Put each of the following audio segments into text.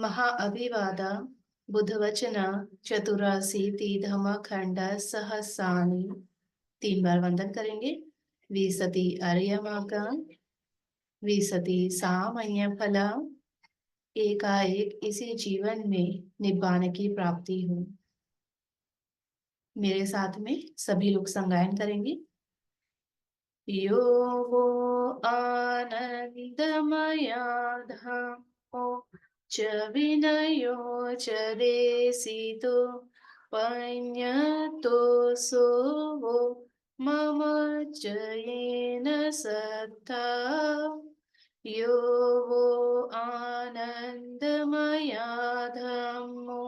महाअभिवाद बुधवचन चतुराशीति धमखंड सहसानि। 3 बार वंदन करेंगे। विसति आर्यमाका विसति सामान्य फल। एकाएक इसी जीवन में निब्बान की प्राप्ति हो। मेरे साथ में सभी लोग संगायन करेंगे। यो वो आनंदमया धामो च विनयो च देशितो पञ्यतो सो वो मम च येन सत्ता। यो वो आनन्दमया धम्मो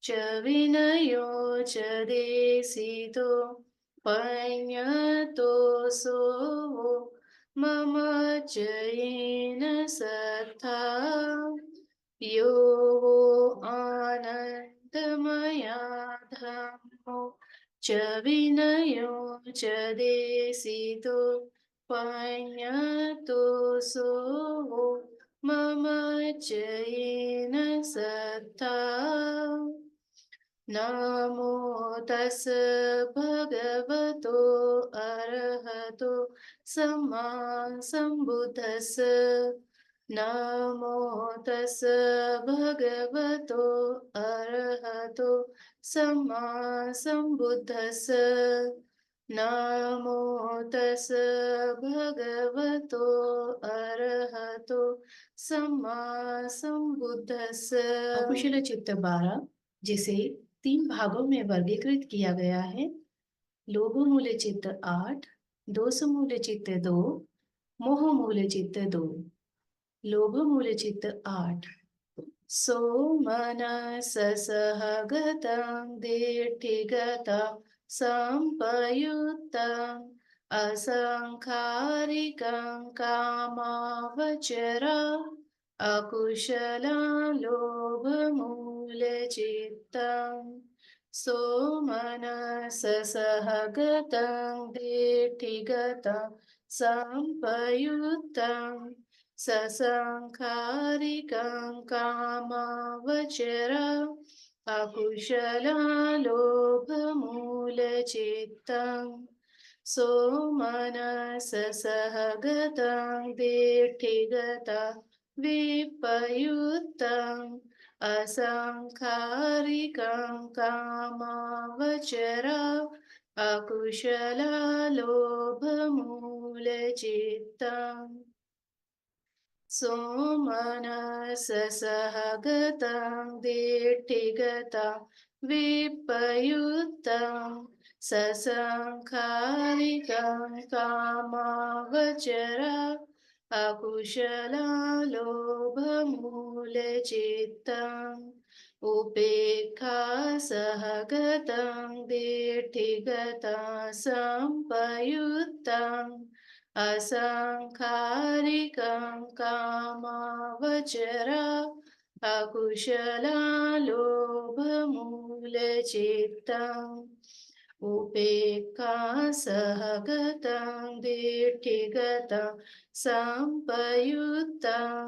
च विनयो च देशितो पञ्यतो सो वो मम च येन सत्ता। यो वो आनन्दमया धम्मो च विनयो च देशितो पञ्यतो सो वो मम च येन सत्ता। नमो तस् भगवतो अरहतो सम्मा सम्बुद्धस्स। नमो तस् भगवतो अरहतो सम्मा सम्बुद्धस्स। नमो तस् भगवतो अरहतो सम्मा सम्बुद्धस्स। अकुशल चित्त 12, जिसे 3 भागों में वर्गीकृत किया गया है। लोभ मूल चित्त 8, दोष मूल चित्त 2, मोह मूल चित्त 2। लोभ मूल चित्त 8। सो मनस सहगतं दीर्घिगतं संपयुक्तं असंखारिकं कामावचरा अकुशला लोभमूलचित्तम्। सो मनस सहगतं दीर्घिगतं संपयुक्तं ससंखारिकं कामावचरा अकुशला लोभमूलचित्तम्। सो मनस सहगतं दीर्घिगतं विपयुक्तं असंखारिकं कामावचरा अकुशला लोभमूलचित्तम्। सो मनस सहगतं दीर्घिगतं विपयुक्तं ससंखारिकं कामावचरा अकुशला लोभमूलचित्तम्। उपेक्षा सहगतं दीर्घिगतं संपयुक्तं असंखारिकं कामावचरा अकुशला लोभमूलचित्तम्। उपेक्षा सहगतं दीर्घिगतं संपयुक्तं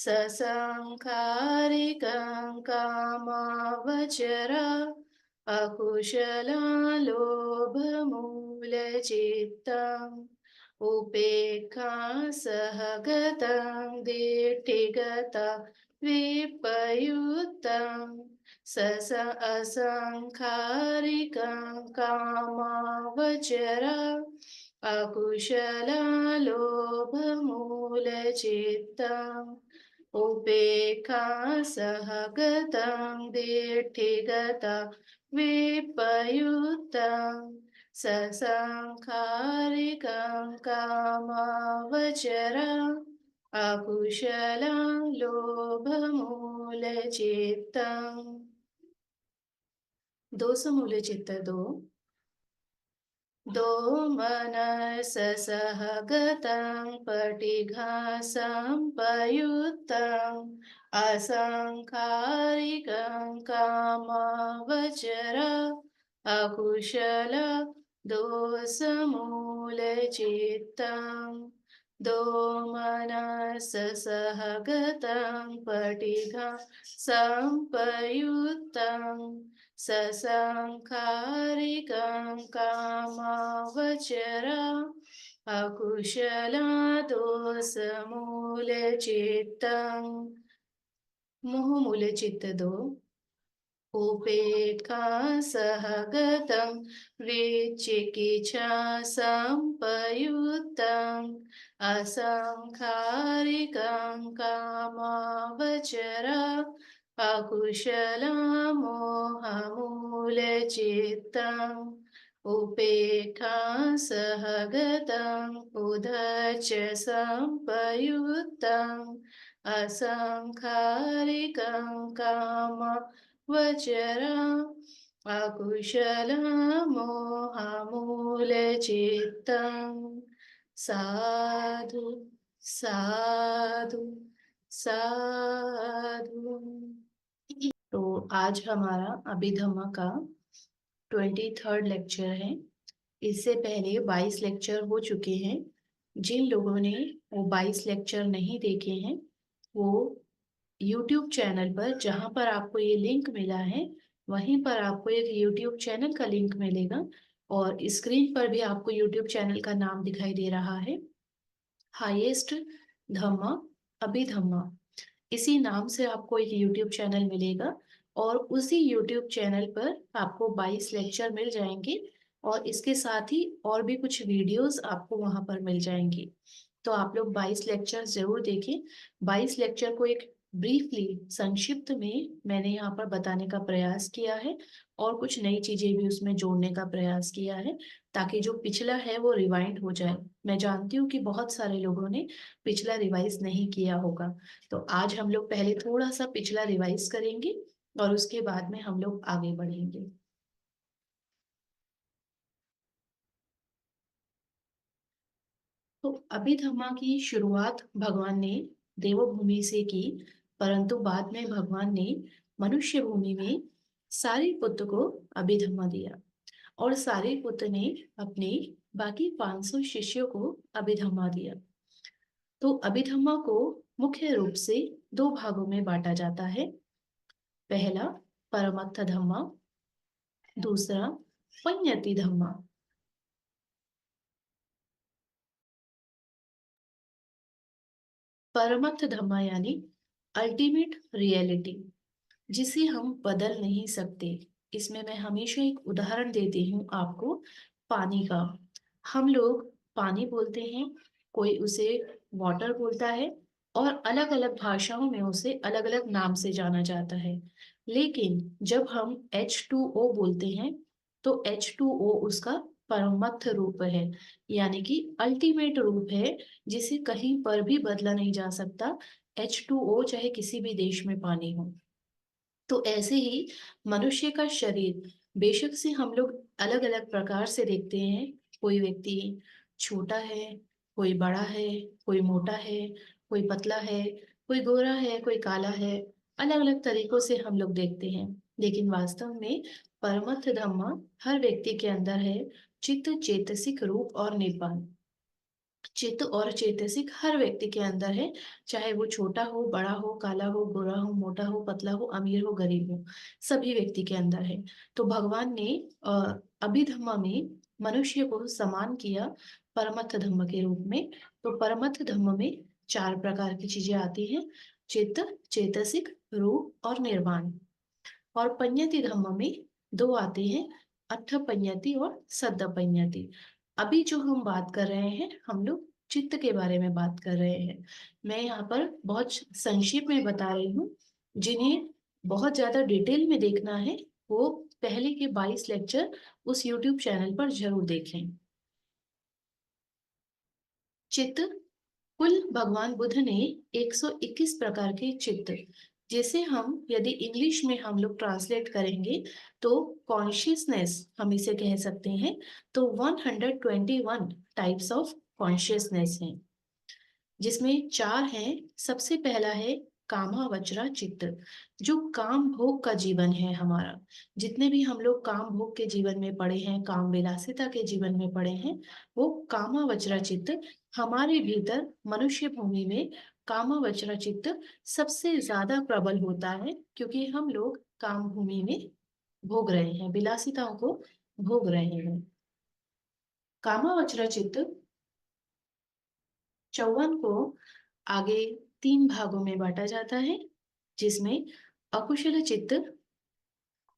ससंखारिकं कामावचरा अकुशला लोभमूलचित्तम्। उपेक्षा सहगतं दीर्घिगतं विपयुक्तं असंखारिकं कामावचरा अकुशला लोभमूलचित्तम्। उपेक्षा सहगतं दीर्घिगतं विपयुक्तं ससंखारिकं कामावचरा अकुशला लोभमूलचित्तम्। दोष मूल चित्त 2। दो मनस सहगतं पटिघा संपयुक्तं असंखारिकं कामावचरा अकुशला दोषमूलचित्तम्। दोमनस सहगतं पटिघा संपयुक्तं ससंखारिकं कामावचरा अकुशला दोषमूलचित्तं मोहमूलचित्त दो उपेक्षा सहगतं विचिकित्सा संपयुक्तम् असंखारिकं कामावचरा अकुशलमोहमूलचित्तम् उपेक्षा सहगतं उदच संपयुक्तम् असंखारिकं कामवचरा अकुशलमोहमूलचित्तम् साधु साधु साधु। तो आज हमारा अभिधम्म का 23rd लेक्चर है। इससे पहले 22 लेक्चर हो चुके हैं। जिन लोगों ने वो 22 लेक्चर नहीं देखे हैं वो YouTube चैनल पर, जहां पर आपको ये लिंक मिला है वहीं पर आपको एक YouTube चैनल का लिंक मिलेगा और स्क्रीन पर भी आपको YouTube चैनल का नाम दिखाई दे रहा है, हाईएस्ट धम्मा अभिधम्मा। इसी नाम से आपको एक YouTube चैनल मिलेगा और उसी YouTube चैनल पर आपको 22 लेक्चर मिल जाएंगे और इसके साथ ही और भी कुछ वीडियोस आपको वहां पर मिल जाएंगी। तो आप लोग 22 लेक्चर जरूर देखें। 22 लेक्चर को एक ब्रीफली, संक्षिप्त में मैंने यहाँ पर बताने का प्रयास किया है और कुछ नई चीजें भी उसमें जोड़ने का प्रयास किया है ताकि जो पिछला है वो रिवाइंड हो जाए। मैं जानती हूँ कि बहुत सारे लोगों ने पिछला रिवाइज नहीं किया होगा, तो आज हम लोग पहले थोड़ा सा पिछला रिवाइज करेंगे और उसके बाद में हम लोग आगे बढ़ेंगे। तो अभिधम्मा की शुरुआत भगवान ने देवभूमि से की, परंतु बाद में भगवान ने मनुष्य भूमि में सारिपुत्र को अभिधम्मा दिया और सारिपुत्र ने अपने बाकी 500 शिष्यों को अभिधम्मा दिया। तो अभिधम्मा को मुख्य रूप से दो भागों में बांटा जाता है। पहला परमत्थ धम्मा, दूसरा पंयति धम्मा। परमत्थ धम्मा यानी अल्टीमेट रियलिटी, जिसे हम बदल नहीं सकते। इसमें मैं हमेशा एक उदाहरण देती हूँ आपको, पानी का। हम लोग पानी बोलते हैं, कोई उसे वाटर बोलता है और अलग अलग भाषाओं में उसे अलग अलग नाम से जाना जाता है। लेकिन जब हम H2O बोलते हैं तो H2O उसका परमत्थ रूप है, यानी कि अल्टीमेट रूप है जिसे कहीं पर भी बदला नहीं जा सकता। H2O चाहे किसी भी देश में पानी हो। तो ऐसे ही मनुष्य का शरीर, बेशक से हम लोग अलग अलग प्रकार से देखते हैं, कोई व्यक्ति छोटा है, कोई बड़ा है, कोई मोटा है, कोई पतला है, कोई गोरा है, कोई काला है, अलग अलग तरीकों से हम लोग देखते हैं। लेकिन वास्तव में परमत्थ धम्मा हर व्यक्ति के अंदर है, चित्त चेतसिक रूप और निब्बान। चित्त और चेतसिक हर व्यक्ति के अंदर है, चाहे वो छोटा हो, बड़ा हो, काला हो, गोरा हो, मोटा हो, पतला हो, अमीर हो, गरीब हो, सभी व्यक्ति के अंदर है। तो भगवान ने अभिधम्म में मनुष्य को समान किया परमत्थ धम्म के रूप में। तो परमत्थ धम्म में चार प्रकार की चीजें आती हैं, चित्त, चेतसिक, रूप और निर्वाण। और पंयति धम्म में दो आते हैं, अट्ठ पंयति और सद्द पंयति। अभी जो हम बात कर रहे हैं, हम लोग चित्त के बारे में बात कर रहे हैं। मैं यहाँ पर बहुत संक्षेप में बता रही हूँ। जिन्हें बहुत ज्यादा डिटेल में देखना है वो पहले के 22 लेक्चर उस YouTube चैनल पर जरूर देखें। चित्त, कुल भगवान बुद्ध ने 121 प्रकार के चित्त, जिसे हम यदि इंग्लिश में हम लोग ट्रांसलेट करेंगे तो कॉन्शियसनेस हम इसे कह सकते हैं। तो 121 टाइप्स ऑफ कॉन्शियसनेस हैं, जिसमें चार हैं। सबसे पहला है कामावचरा चित्त, जो काम भोग का जीवन है हमारा। जितने भी हम लोग काम भोग के जीवन में पड़े हैं, काम विलासिता के जीवन में पड़े हैं, वो कामावचरा चित्त हमारे भीतर मनुष्य भूमि में कामावचरा चित्त सबसे ज्यादा प्रबल होता है, क्योंकि हम लोग काम भूमि में भोग रहे हैं, विलासिताओं को भोग रहे हैं। कामावचरा चित्त चौवन को आगे 3 भागों में बांटा जाता है, जिसमें अकुशल चित्त,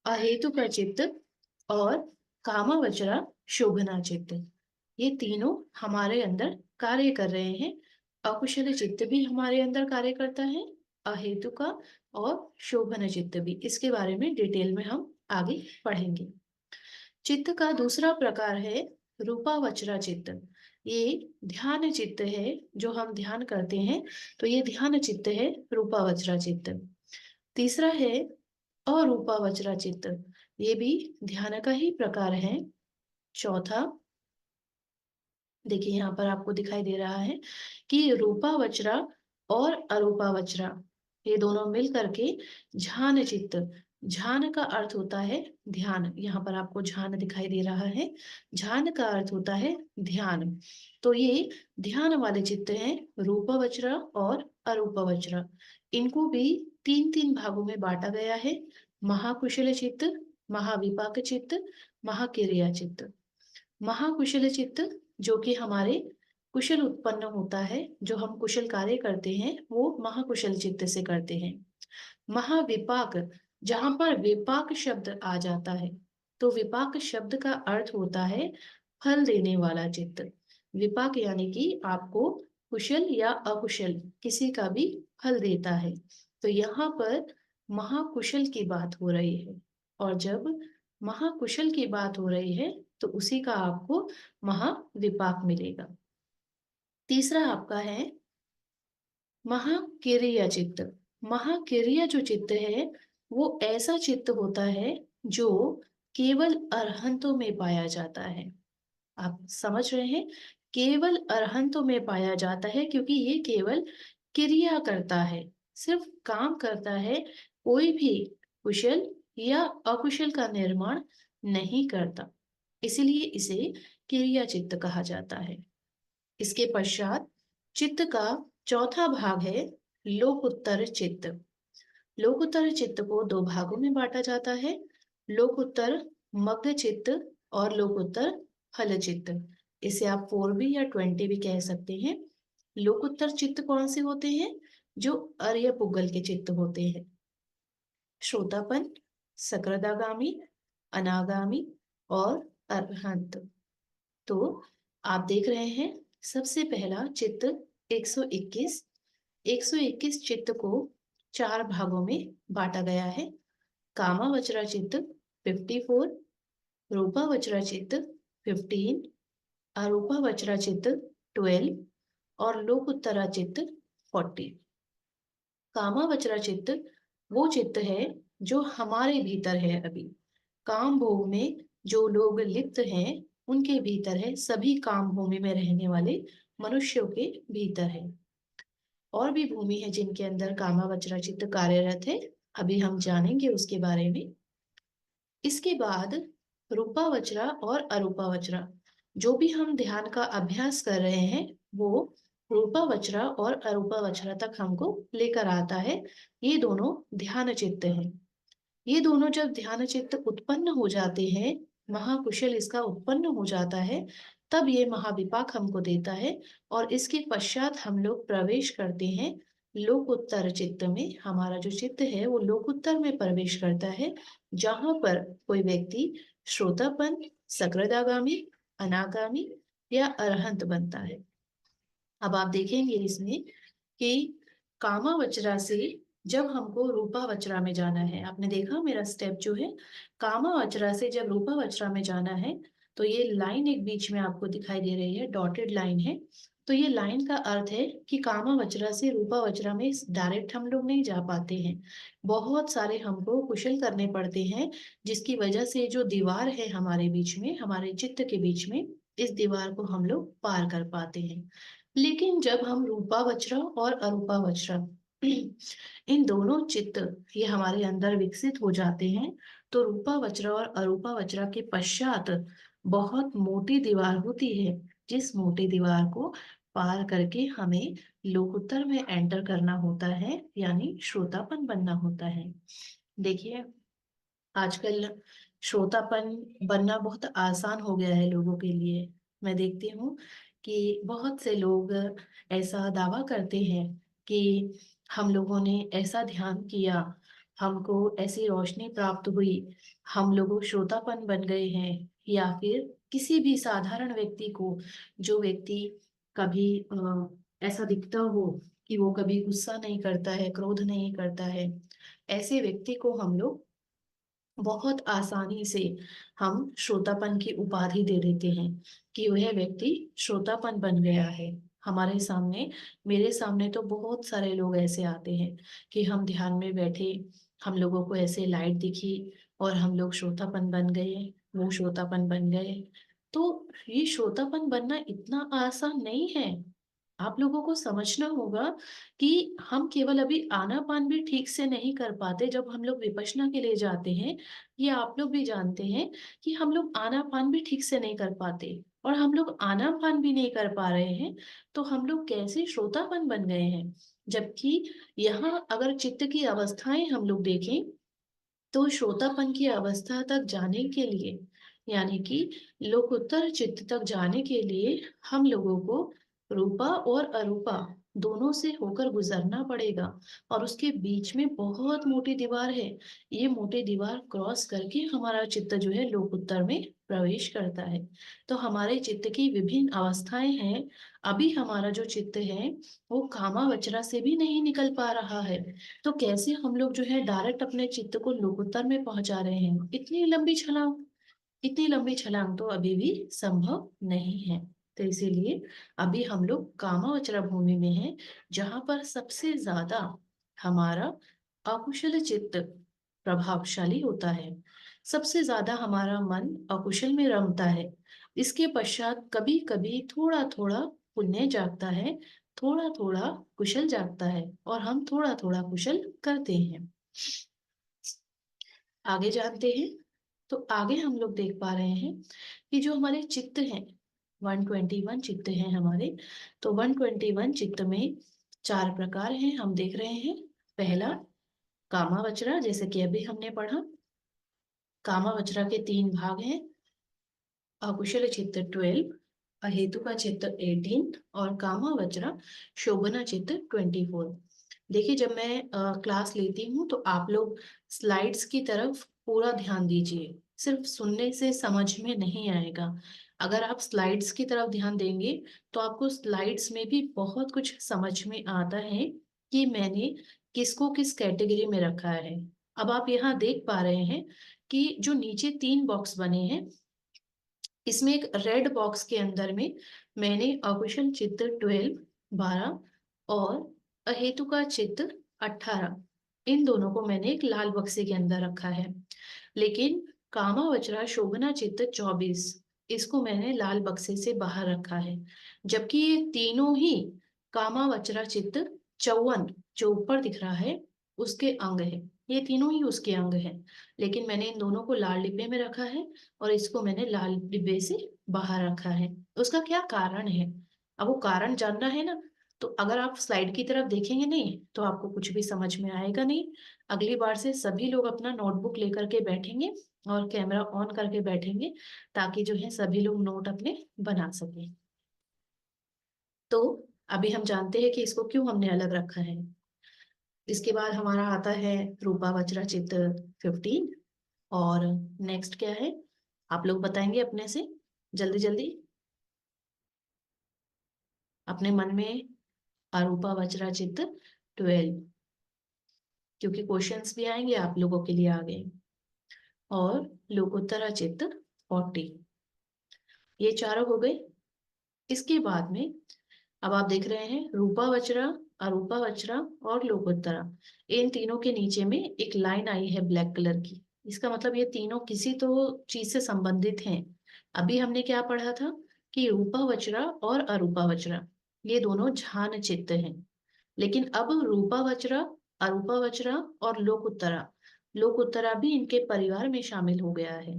अहेतु का चित्त और कामावचरा शोभना चित्त, ये तीनों हमारे अंदर कार्य कर रहे हैं। अकुशल चित्त भी हमारे अंदर कार्य करता है, अहेतु का और शोभन चित्त भी। इसके बारे में डिटेल में हम आगे पढ़ेंगे। चित्त का दूसरा प्रकार है रूपावचरा चित्त। ये ध्यान चित्त है, जो हम ध्यान करते हैं तो ये ध्यान चित्त है, रूपावचरा चित्त। तीसरा है अरूपावचरा चित्त, ये भी ध्यान का ही प्रकार है। चौथा, देखिए यहाँ पर आपको दिखाई दे रहा है कि रूपावचरा और अरूपावचरा ये दोनों मिल करके ध्यान चित्त, ध्यान का अर्थ होता है ध्यान, यहाँ पर आपको ध्यान दिखाई दे रहा है, ध्यान का अर्थ होता है ध्यान। तो ये ध्यान वाले चित्त हैं रूपावचरा और अरूपावचरा। इनको भी 3 भागों में बांटा गया है, महाकुशल चित्त, महाविपाक चित्त, महाकिरिया चित्त। महाकुशल चित्त जो कि हमारे कुशल उत्पन्न होता है, जो हम कुशल कार्य करते हैं वो महाकुशल चित्त से करते हैं। महाविपाक, जहां पर विपाक शब्द आ जाता है, तो विपाक शब्द का अर्थ होता है फल देने वाला चित्त। विपाक यानी कि आपको कुशल या अकुशल किसी का भी फल देता है। तो यहाँ पर महाकुशल की बात हो रही है, और जब महाकुशल की बात हो रही है तो उसी का आपको महाविपाक मिलेगा। तीसरा आपका है महाकिरिया चित्त। महाकिरिया जो चित्त है वो ऐसा चित्त होता है जो केवल अरहंतों में पाया जाता है। आप समझ रहे हैं, केवल अरहंतों में पाया जाता है, क्योंकि ये केवल क्रिया करता है, सिर्फ काम करता है, कोई भी कुशल या अकुशल का निर्माण नहीं करता, इसलिए इसे क्रिया चित्त कहा जाता है। इसके पश्चात चित्त का चौथा भाग है लोकोत्तर चित्त। लोकोत्तर चित्त को 2 भागों में बांटा जाता है, लोकोत्तर मग्न चित्त और लोकोत्तर फल चित्त। इसे आप 4B या 20 भी कह सकते हैं। लोकोत्तर चित्त कौन से होते हैं? जो अर्य पुगल के चित्त होते हैं, श्रोतापन, सक्रादागामी, अनागामी और अरहंत। तो आप देख रहे हैं, सबसे पहला चित्त 121। 121 चित्त को 4 भागों में बांटा गया है। कामावचरा चित्त 54, रूपावचरा चित्त 15, अरूपावचरा चित्त 12 और लोकोत्तरा चित्त 40। कामावचरा चित्त वो चित्त है जो हमारे भीतर है अभी, काम भोग में जो लोग लिप्त हैं उनके भीतर है, सभी काम भूमि में रहने वाले मनुष्यों के भीतर है। और भी भूमि है जिनके अंदर कामावचरा चित्त कार्यरत है, अभी हम जानेंगे उसके बारे में। इसके बाद रूपावचरा और अरूपावचरा, जो भी हम ध्यान का अभ्यास कर रहे हैं वो रूपावचरा और अरूपावचरा तक हमको लेकर आता है। ये दोनों ध्यान चित्त हैं। ये दोनों जब ध्यान चित्त उत्पन्न हो जाते हैं, महाकुशल इसका उत्पन्न हो जाता है, तब ये महाविपाक हमको देता है, और इसके पश्चात हम लोग प्रवेश करते हैं लोकोत्तर चित्त में। हमारा जो चित्त है वो लोकोत्तर में प्रवेश करता है, जहां पर कोई व्यक्ति श्रोतापन, सकृदागामी, अनागामी या अरहंत बनता है। अब आप देखेंगे इसमें कि कामावचरा से जब हमको रूपावचरा में जाना है, आपने देखा मेरा स्टेप जो है, कामावचरा से जब रूपावचरा में जाना है तो ये लाइन एक बीच में आपको दिखाई दे रही है, डॉटेड लाइन है। तो ये लाइन का अर्थ है कि कामावचरा से रूपावचरा में डायरेक्ट हम लोग नहीं जा पाते हैं, बहुत सारे हमको कुशल करने पड़ते हैं, जिसकी वजह से जो दीवार है हमारे बीच में, हमारे चित्त के बीच में, इस दीवार को हम लोग पार कर पाते हैं। लेकिन जब हम रूपावचरा और अरूपावचरा इन दोनों चित्त ये हमारे अंदर विकसित हो जाते हैं, तो रूपा वज्र और अरूपा वज्र के पश्चात बहुत मोटी दीवार होती है, जिस मोटी दीवार को पार करके हमें लोकोत्तर में एंटर करना होता है, यानी श्रोतापन बनना होता है। देखिए, आजकल श्रोतापन बनना बहुत आसान हो गया है लोगों के लिए। मैं देखती हूँ कि बहुत से लोग ऐसा दावा करते हैं कि हम लोगों ने ऐसा ध्यान किया, हमको ऐसी रोशनी प्राप्त हुई, हम लोग श्रोतापन बन गए हैं। या फिर किसी भी साधारण व्यक्ति को, जो व्यक्ति कभी ऐसा दिखता हो कि वो कभी गुस्सा नहीं करता है, क्रोध नहीं करता है, ऐसे व्यक्ति को हम लोग बहुत आसानी से हम श्रोतापन की उपाधि दे देते हैं कि वह व्यक्ति श्रोतापन बन गया है। हमारे सामने, मेरे सामने तो बहुत सारे लोग ऐसे आते हैं कि हम ध्यान में बैठे, हम लोगों को ऐसे लाइट दिखी और हम लोग श्रोतापन बन गए, वो श्रोतापन बन गए। तो ये श्रोतापन बनना इतना आसान नहीं है। आप लोगों को समझना होगा कि हम केवल अभी आनापान भी ठीक से नहीं कर पाते जब हम लोग विपश्यना के लिए जाते हैं। ये आप लोग भी जानते हैं कि हम लोग आनापान भी ठीक से नहीं कर पाते, और हम लोग आनापान भी नहीं कर पा रहे हैं, तो हम लोग कैसे श्रोतापन बन गए हैं। जबकि यहाँ अगर चित्त की अवस्थाएं हम लोग देखें, तो श्रोतापन की अवस्था तक जाने के लिए, यानी कि लोकोत्तर चित्त तक जाने के लिए, हम लोगों को रूपा और अरूपा दोनों से होकर गुजरना पड़ेगा। और उसके बीच में बहुत मोटी दीवार है। ये मोटी दीवार क्रॉस करके हमारा चित्त जो है लोकोत्तर में प्रवेश करता है। तो हमारे चित्त की विभिन्न अवस्थाएं हैं। अभी हमारा जो चित्त है वो कामावचरा से भी नहीं निकल पा रहा है। तो कैसे हम लोग जो है डायरेक्ट अपने चित्त को लोकोत्तर में पहुंचा रहे हैं। इतनी लंबी छलांग तो अभी भी संभव नहीं है। तो इसीलिए अभी हम लोग कामावचरा भूमि में हैं, जहां पर सबसे ज्यादा हमारा अकुशल चित्त प्रभावशाली होता है। सबसे ज्यादा हमारा मन अकुशल में रमता है। इसके पश्चात कभी कभी थोड़ा थोड़ा पुण्य जागता है, थोड़ा थोड़ा कुशल जागता है, और हम थोड़ा थोड़ा कुशल करते हैं। आगे जानते हैं। तो आगे हम लोग देख पा रहे हैं कि जो हमारे चित्त हैं, 121 चित्त हैं हमारे। तो 121 चित्त में चार प्रकार हैं, हम देख रहे हैं। पहला कामावचरा, जैसे कि अभी हमने पढ़ा। कामावचरा के तीन भाग हैं, अकुशल चित्त 12, अहेतु का चित्त 18, और कामावचरा शोभना चित्त 24। देखिए, जब मैं क्लास लेती हूँ तो आप लोग स्लाइड्स की तरफ पूरा ध्यान दीजिए। सिर्फ सुनने से समझ में नहीं आएगा। अगर आप स्लाइड्स की तरफ ध्यान देंगे तो आपको स्लाइड्स में भी बहुत कुछ समझ में आता है कि मैंने किसको किस कैटेगरी में रखा है। अब आप यहाँ देख पा रहे हैं कि जो नीचे तीन बॉक्स बने हैं, इसमें एक रेड बॉक्स के अंदर में मैंने अकुशल चित्त 12 और अहेतु का चित्त 18, इन दोनों को मैंने एक लाल बक्से के अंदर रखा है। लेकिन कामावचरा शोभना चित्त 24, इसको मैंने लाल बक्से से बाहर रखा है। जबकि ये तीनों ही कामावचरा चित्त 54 जो ऊपर दिख रहा है उसके अंग है। ये तीनों ही उसके अंग हैं। लेकिन मैंने इन दोनों को लाल डिब्बे में रखा है और इसको मैंने लाल डिब्बे से बाहर रखा है। उसका क्या कारण है? अब वो कारण जानना है ना, तो अगर आप स्लाइड की तरफ देखेंगे नहीं तो आपको कुछ भी समझ में आएगा नहीं। अगली बार से सभी लोग अपना नोटबुक लेकर के बैठेंगे और कैमरा ऑन करके बैठेंगे, ताकि जो है सभी लोग नोट अपने बना सकें। तो अभी हम जानते हैं कि इसको क्यों हमने अलग रखा है। इसके बाद हमारा आता है रूपा वज्रा चित्त 15। और नेक्स्ट क्या है, आप लोग बताएंगे अपने से, जल्दी जल्दी अपने मन में। अरूपा वज्रा चित्त 12, क्योंकि क्वेश्चंस भी आएंगे आप लोगों के लिए आगे। और लोकोत्तरा चित्त 40, ये चारों हो गए। इसके बाद में अब आप देख रहे हैं रूपा वज्रा, अरूपा वज्रा और लोकोत्तरा, इन तीनों के नीचे में एक लाइन आई है ब्लैक कलर की। इसका मतलब ये तीनों किसी तो चीज से संबंधित हैं। अभी हमने क्या पढ़ा था कि रूपा वज्रा और अरूपा वज्रा ये दोनों झान चित्त हैं। लेकिन अब रूपावचरा, अरूपावचरा और लोकुत्तरा, लोकुत्तरा भी इनके परिवार में शामिल हो गया है।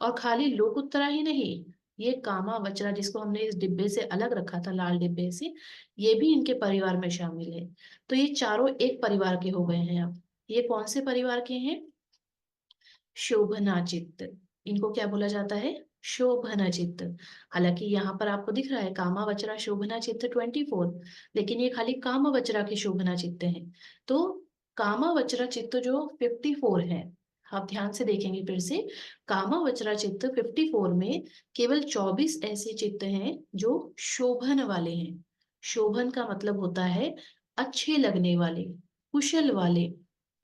और खाली लोकुत्तरा ही नहीं, ये कामावचरा जिसको हमने इस डिब्बे से अलग रखा था, लाल डिब्बे से, ये भी इनके परिवार में शामिल है। तो ये चारों एक परिवार के हो गए हैं। अब ये कौन से परिवार के हैं? शोभनाचित्त। इनको क्या बोला जाता है? शोभनाचित्त। हालांकि यहाँ पर आपको दिख रहा है कामावचरा शोभनाचित्त 24, लेकिन ये खाली कामावचरा के शोभनाचित्त हैं। तो कामावचरा चित्त जो 54 है, आप ध्यान से देखेंगे फिर से, कामावचरा चित्त 54 में केवल 24 ऐसे चित्त हैं जो शोभन वाले हैं। शोभन का मतलब होता है अच्छे लगने वाले, कुशल वाले,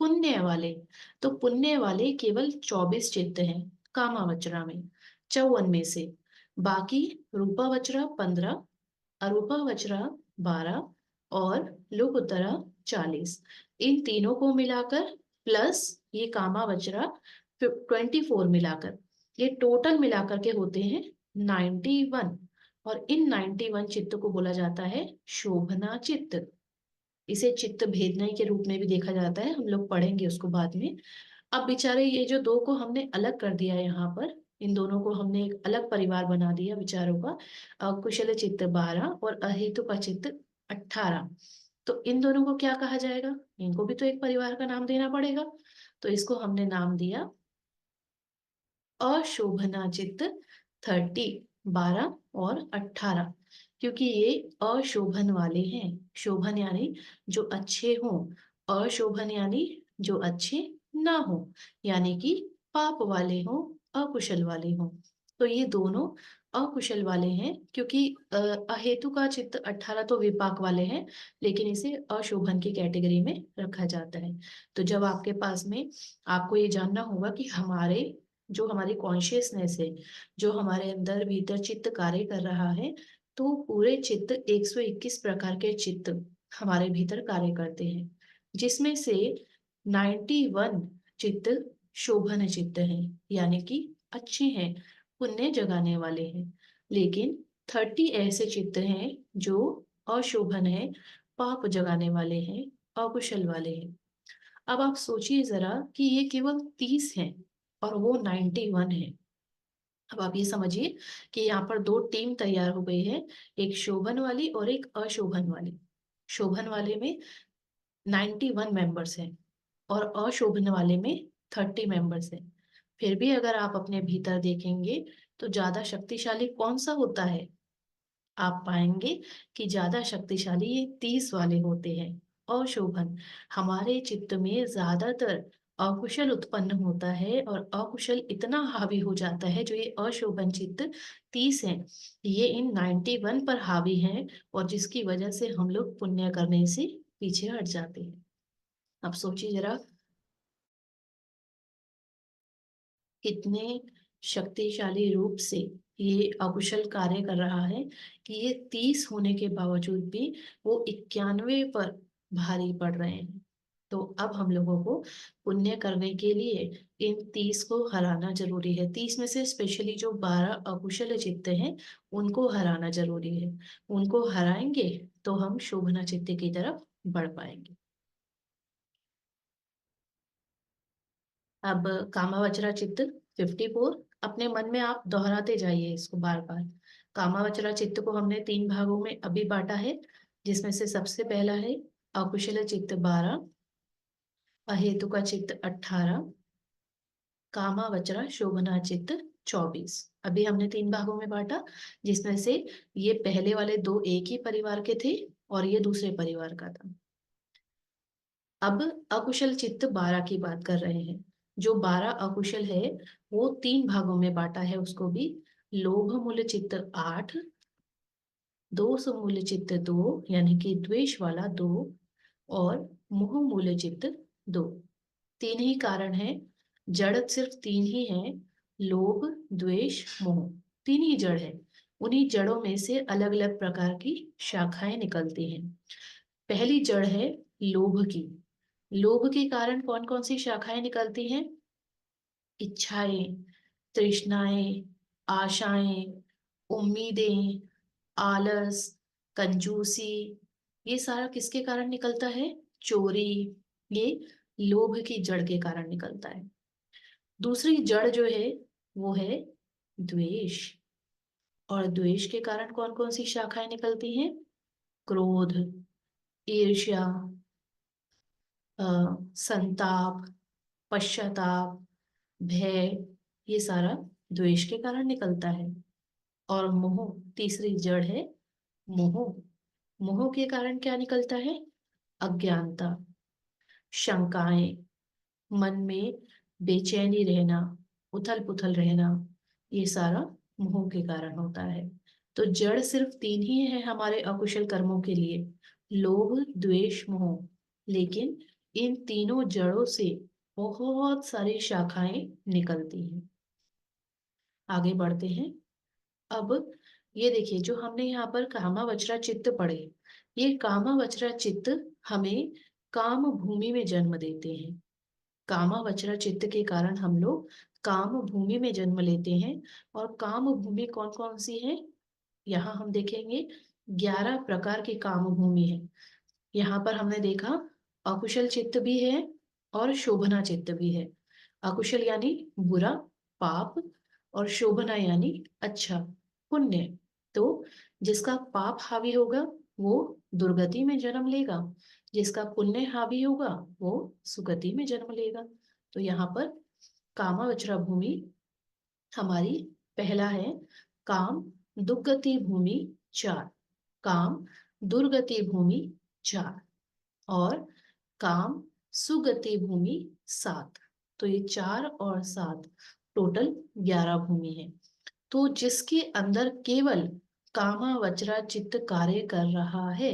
पुण्य वाले। तो पुण्य वाले केवल 24 चित्त हैं कामावचरा में, 54 में से। बाकी रूपावचरा 15, अरूपावचरा 12 और लोकुत्तरा 40। इन तीनों को मिलाकर प्लस ये कामावचरा 24 मिलाकर, ये टोटल मिलाकर के होते हैं 91। और इन 91 चित्त को बोला जाता है शोभना चित्त। इसे चित्त भेदनी के रूप में भी देखा जाता है, हम लोग पढ़ेंगे उसको बाद में। अब बेचारे ये जो दो को हमने अलग कर दिया यहाँ पर, इन दोनों को हमने एक अलग परिवार बना दिया विचारों का, कुशल चित्त 12 और अहेतु का चित्त 18। तो इन दोनों को क्या कहा जाएगा? इनको भी तो एक परिवार का नाम देना पड़ेगा। तो इसको हमने नाम दिया अशोभना चित्त 30, 12 और 18, क्योंकि ये अशोभन वाले हैं। शोभन यानी जो अच्छे हों, अशोभन यानी जो अच्छे ना हो, यानी कि पाप वाले हों, अकुशल वाले हों। तो ये दोनों अकुशल वाले हैं, क्योंकि अहेतु का चित्त 18 तो विपाक वाले हैं, लेकिन इसे अशोभन की कैटेगरी में रखा जाता है। तो जब आपके पास में, आपको ये जानना होगा कि हमारे जो हमारी कॉन्शियसनेस है, जो हमारे अंदर भीतर चित्त कार्य कर रहा है, तो पूरे चित्त 121 प्रकार के चित्त हमारे भीतर कार्य करते हैं, जिसमें से 91 चित्त शोभन चित्त हैं, यानी कि अच्छे हैं, पुण्य जगाने वाले हैं। लेकिन 30 ऐसे चित्त हैं जो अशोभन है, पाप जगाने वाले हैं, अकुशल वाले हैं। अब आप सोचिए जरा कि ये केवल 30 हैं और वो 91 है। अब आप ये समझिए कि यहाँ पर दो टीम तैयार हो गई है, एक शोभन वाली और एक अशोभन वाली। शोभन वाले में 91 मेंबर्स हैं और अशोभन वाले में 30 मेंबर्स हैं। फिर भी अगर आप अपने भीतर देखेंगे तो ज्यादा शक्तिशाली कौन सा होता है? आप पाएंगे कि ज्यादा शक्तिशाली ये 30 वाले होते हैं, अशोभन। हमारे चित्त में ज्यादातर अकुशल उत्पन्न होता है और अकुशल इतना हावी हो जाता है, जो ये अशोभन चित्त 30 हैं, ये इन 91 पर हावी हैं, और जिसकी वजह से हम लोग पुण्य करने से पीछे हट जाते हैं। अब सोचिए जरा कितने शक्तिशाली रूप से ये अकुशल कार्य कर रहा है, कि ये 30 होने के बावजूद भी वो 91 पर भारी पड़ रहे हैं। तो अब हम लोगों को पुण्य करने के लिए इन 30 को हराना जरूरी है। 30 में से स्पेशली जो 12 अकुशल चित्त हैं, उनको हराना जरूरी है। उनको हराएंगे तो हम शोभना चित्त की तरफ बढ़ पाएंगे। अब कामावचरा चित्त 54, अपने मन में आप दोहराते जाइए इसको बार बार। कामावचरा चित्त को हमने तीन भागों में अभी बांटा है, जिसमें से सबसे पहला है अकुशल चित्त 12, अहेतु का चित्त 18, कामावचरा शोभना चित्त 24। अभी हमने तीन भागों में बांटा, जिसमें से ये पहले वाले दो एक ही परिवार के थे और ये दूसरे परिवार का था। अब अकुशल चित्त 12 की बात कर रहे हैं। जो 12 अकुशल है, वो तीन भागों में बांटा है उसको भी। लोभ मूल चित्त 8, दोष मूल चित्त 2 यानी कि द्वेष वाला 2, और मोह मूल चित्त 2। तीन ही कारण है, जड़ सिर्फ तीन ही है, लोभ, द्वेष, मोह। तीन ही जड़ है। उन्हीं जड़ों में से अलग अलग प्रकार की शाखाएं निकलती हैं। पहली जड़ है लोभ की। लोभ के कारण कौन कौन सी शाखाएं निकलती हैं? इच्छाएं, तृष्णाएं, आशाएं, उम्मीदें, आलस, कंजूसी, ये सारा किसके कारण निकलता है? चोरी, ये लोभ की जड़ के कारण निकलता है। दूसरी जड़ जो है वो है द्वेष। और द्वेष के कारण कौन कौन सी शाखाएं निकलती हैं? क्रोध, ईर्ष्या, संताप, पश्चाताप, भय, ये सारा द्वेष के कारण निकलता है। और मोह, तीसरी जड़ है मोह। मोह के कारण क्या निकलता है? अज्ञानता, शंकाएं, मन में बेचैनी रहना, उथल पुथल रहना, ये सारा मोह के कारण होता है। तो जड़ सिर्फ तीन ही है हमारे अकुशल कर्मों के लिए, लोभ, द्वेष, मोह। लेकिन इन तीनों जड़ों से बहुत सारी शाखाएं निकलती हैं। आगे बढ़ते हैं। अब ये देखिए, जो हमने यहाँ पर कामावचरा चित्त पढ़े, ये कामावचरा चित्त हमें काम भूमि में जन्म देते हैं। कामावचरा चित्त के कारण हम लोग काम भूमि में जन्म लेते हैं। और काम भूमि कौन कौन सी है? यहाँ हम देखेंगे 11 प्रकार की काम भूमि है। यहाँ पर हमने देखा अकुशल चित्त भी है और शोभना चित्त भी है। अकुशल यानी बुरा, पाप, और शोभना यानी अच्छा, पुण्य। तो जिसका पाप हावी होगा वो दुर्गति में जन्म लेगा, जिसका पुण्य हावी होगा वो सुगति में जन्म लेगा। तो यहाँ पर कामावचरा भूमि हमारी पहला है काम दुर्गति भूमि 4, काम दुर्गति भूमि 4, और काम सुगति भूमि 7। तो ये 4 और 7 टोटल 11 भूमि है। तो जिसके अंदर केवल कामावचरा चित्त कार्य कर रहा है,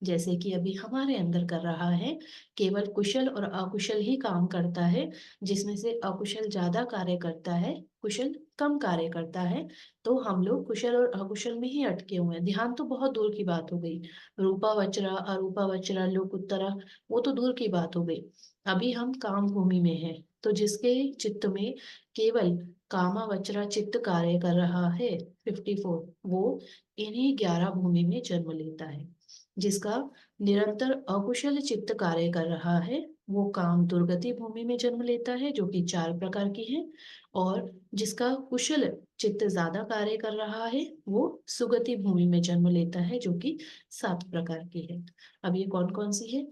जैसे कि अभी हमारे अंदर कर रहा है, केवल कुशल और अकुशल ही काम करता है, जिसमें से अकुशल ज्यादा कार्य करता है, कुशल कम कार्य करता है। तो हम लोग कुशल और अकुशल में ही अटके हुए हैं। ध्यान तो बहुत दूर की बात हो गई, रूपावचरा, अरूपावचरा, लोक उत्तरा, वो तो दूर की बात हो गई। अभी हम काम भूमि में हैं। तो जिसके चित्त में केवल कामावचरा चित्त कार्य कर रहा है, 54, वो इन्हीं 11 भूमि में जन्म लेता है। जिसका निरंतर अकुशल चित्त कार्य कर रहा है वो काम दुर्गति भूमि में जन्म लेता है, जो कि 4 प्रकार की है। और जिसका कुशल चित्त ज्यादा कार्य कर रहा है वो सुगति भूमि में जन्म लेता है, जो कि 7 प्रकार की है। अब ये कौन कौन सी है?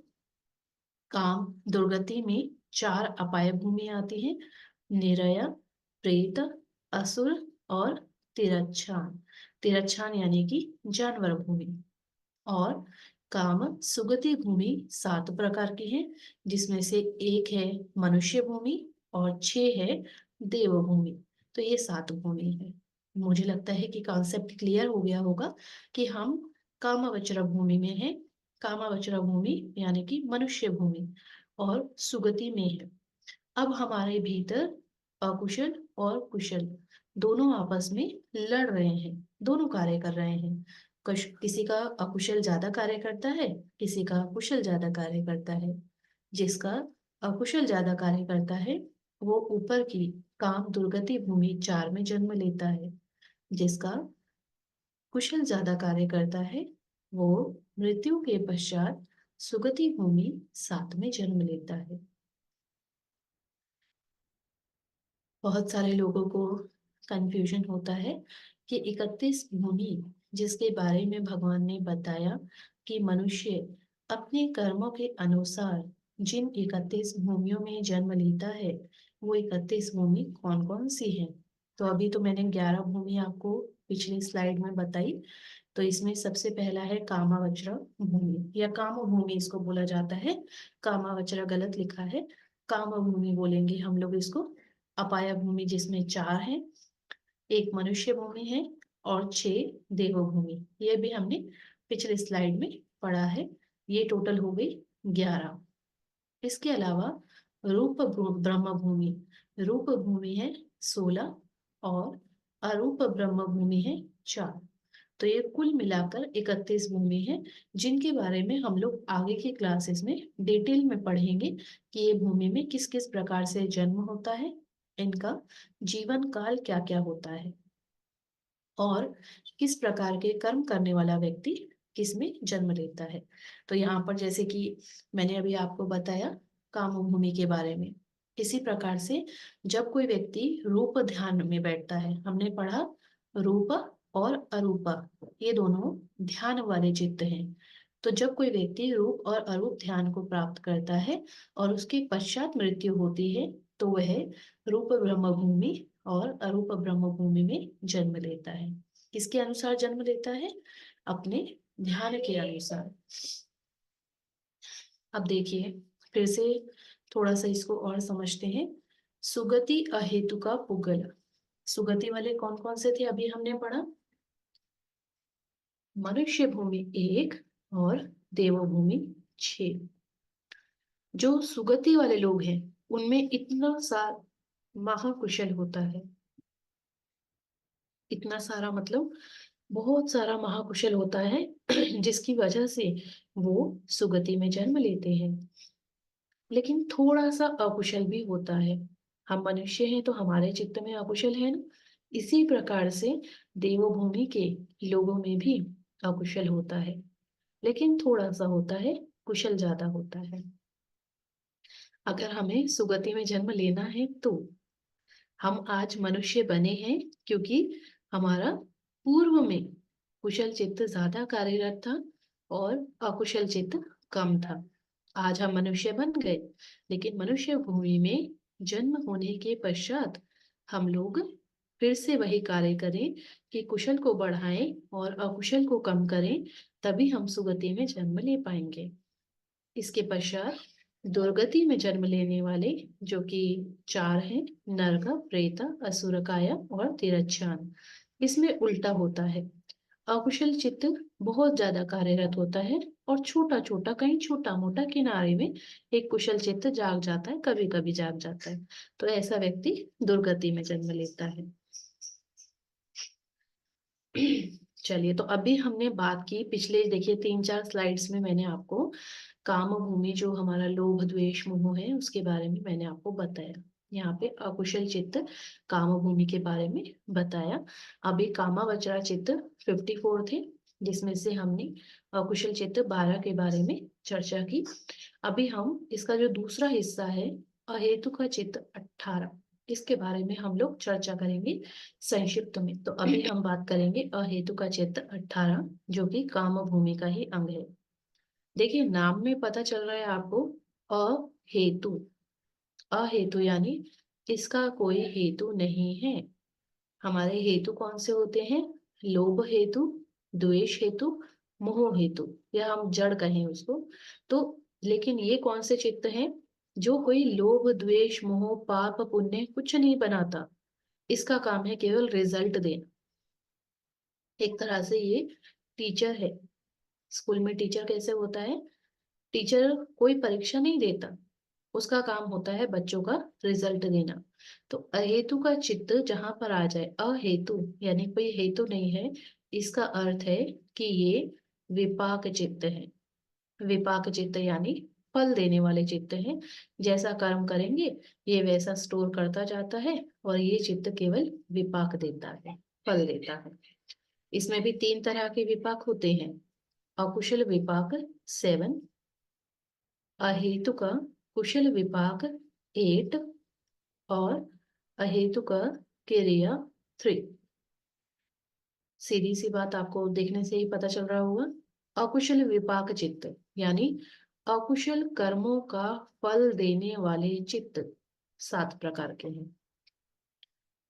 काम दुर्गति में 4 अपाय भूमि आती है, निरय, प्रेत, असुर और तिरच्छान। तिरच्छान यानी कि जानवर भूमि। और काम सुगति भूमि 7 प्रकार की है, जिसमें से एक है मनुष्य भूमि और 6 है देव भूमि। तो ये 7 भूमि है। मुझे लगता है कि कॉन्सेप्ट क्लियर हो गया होगा कि हम कामावचरा भूमि में हैं। कामावचरा भूमि यानी कि मनुष्य भूमि और सुगति में है। अब हमारे भीतर अकुशल और कुशल दोनों आपस में लड़ रहे हैं, दोनों कार्य कर रहे हैं। किसी का अकुशल ज्यादा कार्य करता है, किसी का कुशल ज्यादा कार्य करता है। जिसका अकुशल ज्यादा कार्य करता है वो ऊपर की काम दुर्गति भूमि 4 में जन्म लेता है। जिसका कुशल ज्यादा कार्य करता है वो मृत्यु के पश्चात सुगति भूमि 7 में जन्म लेता है। बहुत सारे लोगों को कंफ्यूजन होता है कि 31 भूमि जिसके बारे में भगवान ने बताया कि मनुष्य अपने कर्मों के अनुसार जिन 31 भूमियों में जन्म लेता है, वो 31 भूमि कौन कौन सी है। तो अभी तो मैंने 11 भूमि आपको पिछली स्लाइड में बताई। तो इसमें सबसे पहला है कामावचरा भूमि, या काम भूमि इसको बोला जाता है। कामावचरा गलत लिखा है, काम भूमि बोलेंगे हम लोग इसको। अपाया भूमि जिसमें 4 है, एक मनुष्य भूमि है और 6 देव भूमि। ये भी हमने पिछले स्लाइड में पढ़ा है। ये टोटल हो गई 11। इसके अलावा रूप ब्रह्म भूमि, रूप भूमि है 16 और अरूप ब्रह्म भूमि है 4। तो ये कुल मिलाकर 31 भूमि है, जिनके बारे में हम लोग आगे की क्लासेस में डिटेल में पढ़ेंगे कि ये भूमि में किस किस प्रकार से जन्म होता है, इनका जीवन काल क्या क्या होता है, और किस प्रकार के कर्म करने वाला व्यक्ति किसमें जन्म लेता है। तो यहाँ पर जैसे कि मैंने अभी आपको बताया काम भूमि के बारे में, इसी प्रकार से जब कोई व्यक्ति रूप ध्यान में बैठता है, हमने पढ़ा रूप और अरूपा ये दोनों ध्यान वाले चित्त हैं। तो जब कोई व्यक्ति रूप और अरूप ध्यान को प्राप्त करता है और उसके पश्चात मृत्यु होती है, तो वह रूप ब्रह्म भूमि और अरूप ब्रह्म भूमि में जन्म लेता है। किसके अनुसार जन्म लेता है? अपने ध्यान के अनुसार। अब देखिए फिर से थोड़ा सा इसको और समझते हैं। सुगति अहेतु का पुगल। सुगति वाले कौन कौन से थे अभी हमने पढ़ा? मनुष्य भूमि 1 और देवभूमि 6। जो सुगति वाले लोग हैं उनमें इतना सा महाकुशल होता है, इतना सारा मतलब बहुत सारा महाकुशल होता है जिसकी वजह से वो सुगति में जन्म लेते हैं। लेकिन थोड़ा सा अकुशल भी होता है। हम मनुष्य हैं तो हमारे चित्त में अकुशल है ना, इसी प्रकार से देवभूमि के लोगों में भी अकुशल होता है, लेकिन थोड़ा सा होता है, कुशल ज्यादा होता है। अगर हमें सुगति में जन्म लेना है तो हम आज मनुष्य बने हैं क्योंकि हमारा पूर्व में कुशल चित्त ज्यादा कार्यरत था और अकुशल चित्त कम था। आज हम मनुष्य बन गए, लेकिन मनुष्य भूमि में जन्म होने के पश्चात हम लोग फिर से वही कार्य करें कि कुशल को बढ़ाएं और अकुशल को कम करें, तभी हम सुगति में जन्म ले पाएंगे। इसके पश्चात दुर्गति में जन्म लेने वाले जो कि 4 हैं, नरक, प्रेत, असुर काया और तिरच्छान, इसमें उल्टा होता है। अकुशल चित्त बहुत ज्यादा कार्यरत होता है और छोटा छोटा कहीं छोटा मोटा किनारे में एक कुशल चित्त जाग जाता है, कभी कभी जाग जाता है। तो ऐसा व्यक्ति दुर्गति में जन्म लेता है। चलिए, तो अभी हमने बात की पिछले देखिए 3-4 स्लाइड्स में मैंने आपको काम भूमि जो हमारा लोभ द्वेष मोह है उसके बारे में मैंने आपको बताया। यहाँ पे अकुशल चित्त काम भूमि के बारे में बताया। अभी कामावचरा चित्त 54 थे, जिसमें से हमने अकुशल चित्त 12 के बारे में चर्चा की। अभी हम इसका जो दूसरा हिस्सा है अहेतु का चित्त 18, इसके बारे में हम लोग चर्चा करेंगे संक्षिप्त में। तो अभी हम बात करेंगे अहेतु का चित्त 18, जो कि काम भूमि का ही अंग है। देखिए नाम में पता चल रहा है आपको अहेतु। अहेतु यानी इसका कोई हेतु नहीं है। हमारे हेतु कौन से होते हैं? लोभ हेतु, द्वेष हेतु, मोह हेतु, या हम जड़ कहें उसको। तो लेकिन ये कौन से चित्त हैं? जो कोई लोभ द्वेष मोह पाप पुण्य कुछ नहीं बनाता, इसका काम है केवल रिजल्ट देना। एक तरह से ये टीचर है। स्कूल में टीचर कैसे होता है? टीचर कोई परीक्षा नहीं देता, उसका काम होता है बच्चों का रिजल्ट देना। तो अहेतु का चित्त जहां पर आ जाए, अहेतु यानी कोई हेतु नहीं है, इसका अर्थ है कि ये विपाक चित्त है। विपाक चित्त यानी फल देने वाले चित्त हैं। जैसा कर्म करेंगे ये वैसा स्टोर करता जाता है और ये चित्त केवल विपाक देता है, फल देता है। इसमें भी 3 तरह के विपाक होते हैं। अकुशल विपाक 7, अहेतुक कुशल विपाक 8 और अहेतुक क्रिया 3। सीधी सी बात आपको देखने से ही पता चल रहा होगा। अकुशल विपाक चित्त यानी अकुशल कर्मों का फल देने वाले चित्त 7 प्रकार के हैं।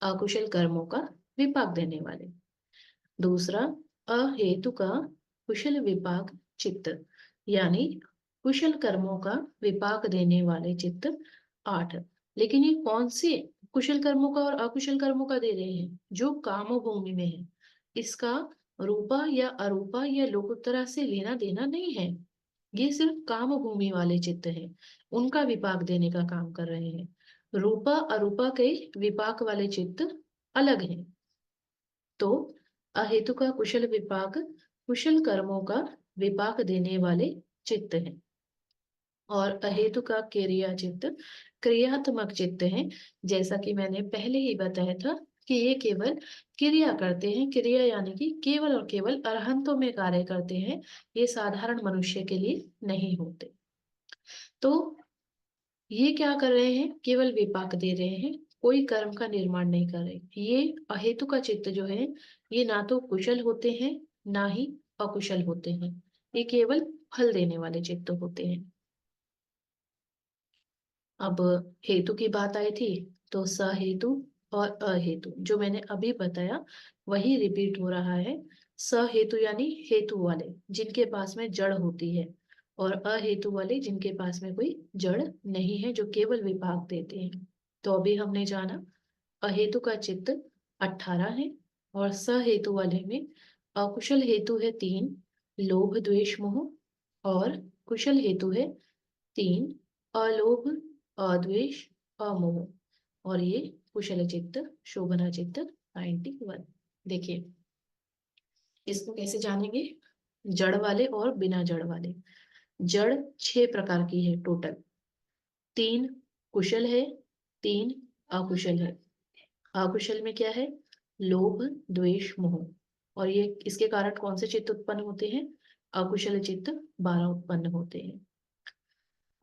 अकुशल कर्मों का विपाक देने वाले। दूसरा अहेतु का कुशल विपाक चित्त यानी कुशल कर्मों का विपाक देने वाले चित्त 8। लेकिन ये कौन से कुशल कर्मों का और अकुशल कर्मों का दे रहे हैं? जो काम भूमि में है। इसका रूपा या अरूपा या लोकोत्तरा से लेना देना नहीं है। ये सिर्फ काम भूमि वाले चित्त हैं, उनका विपाक देने का काम कर रहे हैं। रूपा अरूपा के विपाक वाले चित्त अलग हैं। तो अहेतु का कुशल विपाक कुशल कर्मों का विपाक देने वाले चित्त हैं और अहेतु का क्रिया चित्त क्रियात्मक चित्त है। जैसा कि मैंने पहले ही बताया था कि ये केवल क्रिया करते हैं, क्रिया यानी कि केवल और केवल अरहंतों में कार्य करते हैं, ये साधारण मनुष्य के लिए नहीं होते। तो ये क्या कर रहे हैं, केवल विपाक दे रहे हैं, कोई कर्म का निर्माण नहीं कर रहे। ये अहेतु का चित्त जो है, ये ना तो कुशल होते हैं ना ही अकुशल होते हैं, ये केवल फल देने वाले चित्त होते हैं। अब हेतु की बात आई थी, तो सहेतु और अहेतु जो मैंने अभी बताया वही रिपीट हो रहा है। सहेतु यानी हेतु वाले जिनके पास में जड़ होती है, और अहेतु वाले जिनके पास में कोई जड़ नहीं है, जो केवल विपाक देते हैं। तो अभी हमने जाना अहेतु का चित्त 18 है, और सहेतु वाले में अकुशल हेतु है 3, लोभ द्वेष मोह, और कुशल हेतु है 3, अलोभ अद्वेष अमोह। और ये कुशल चित्त शोभना चित्त 91। देखिए इसको कैसे जानेंगे, जड़ वाले और बिना जड़ वाले। जड़ 6 प्रकार की है टोटल, 3 कुशल है, 3 अकुशल है। अकुशल में क्या है, लोभ द्वेष मोह, और ये इसके कारण कौन से चित्त उत्पन्न होते हैं, अकुशल चित्त 12 उत्पन्न होते हैं।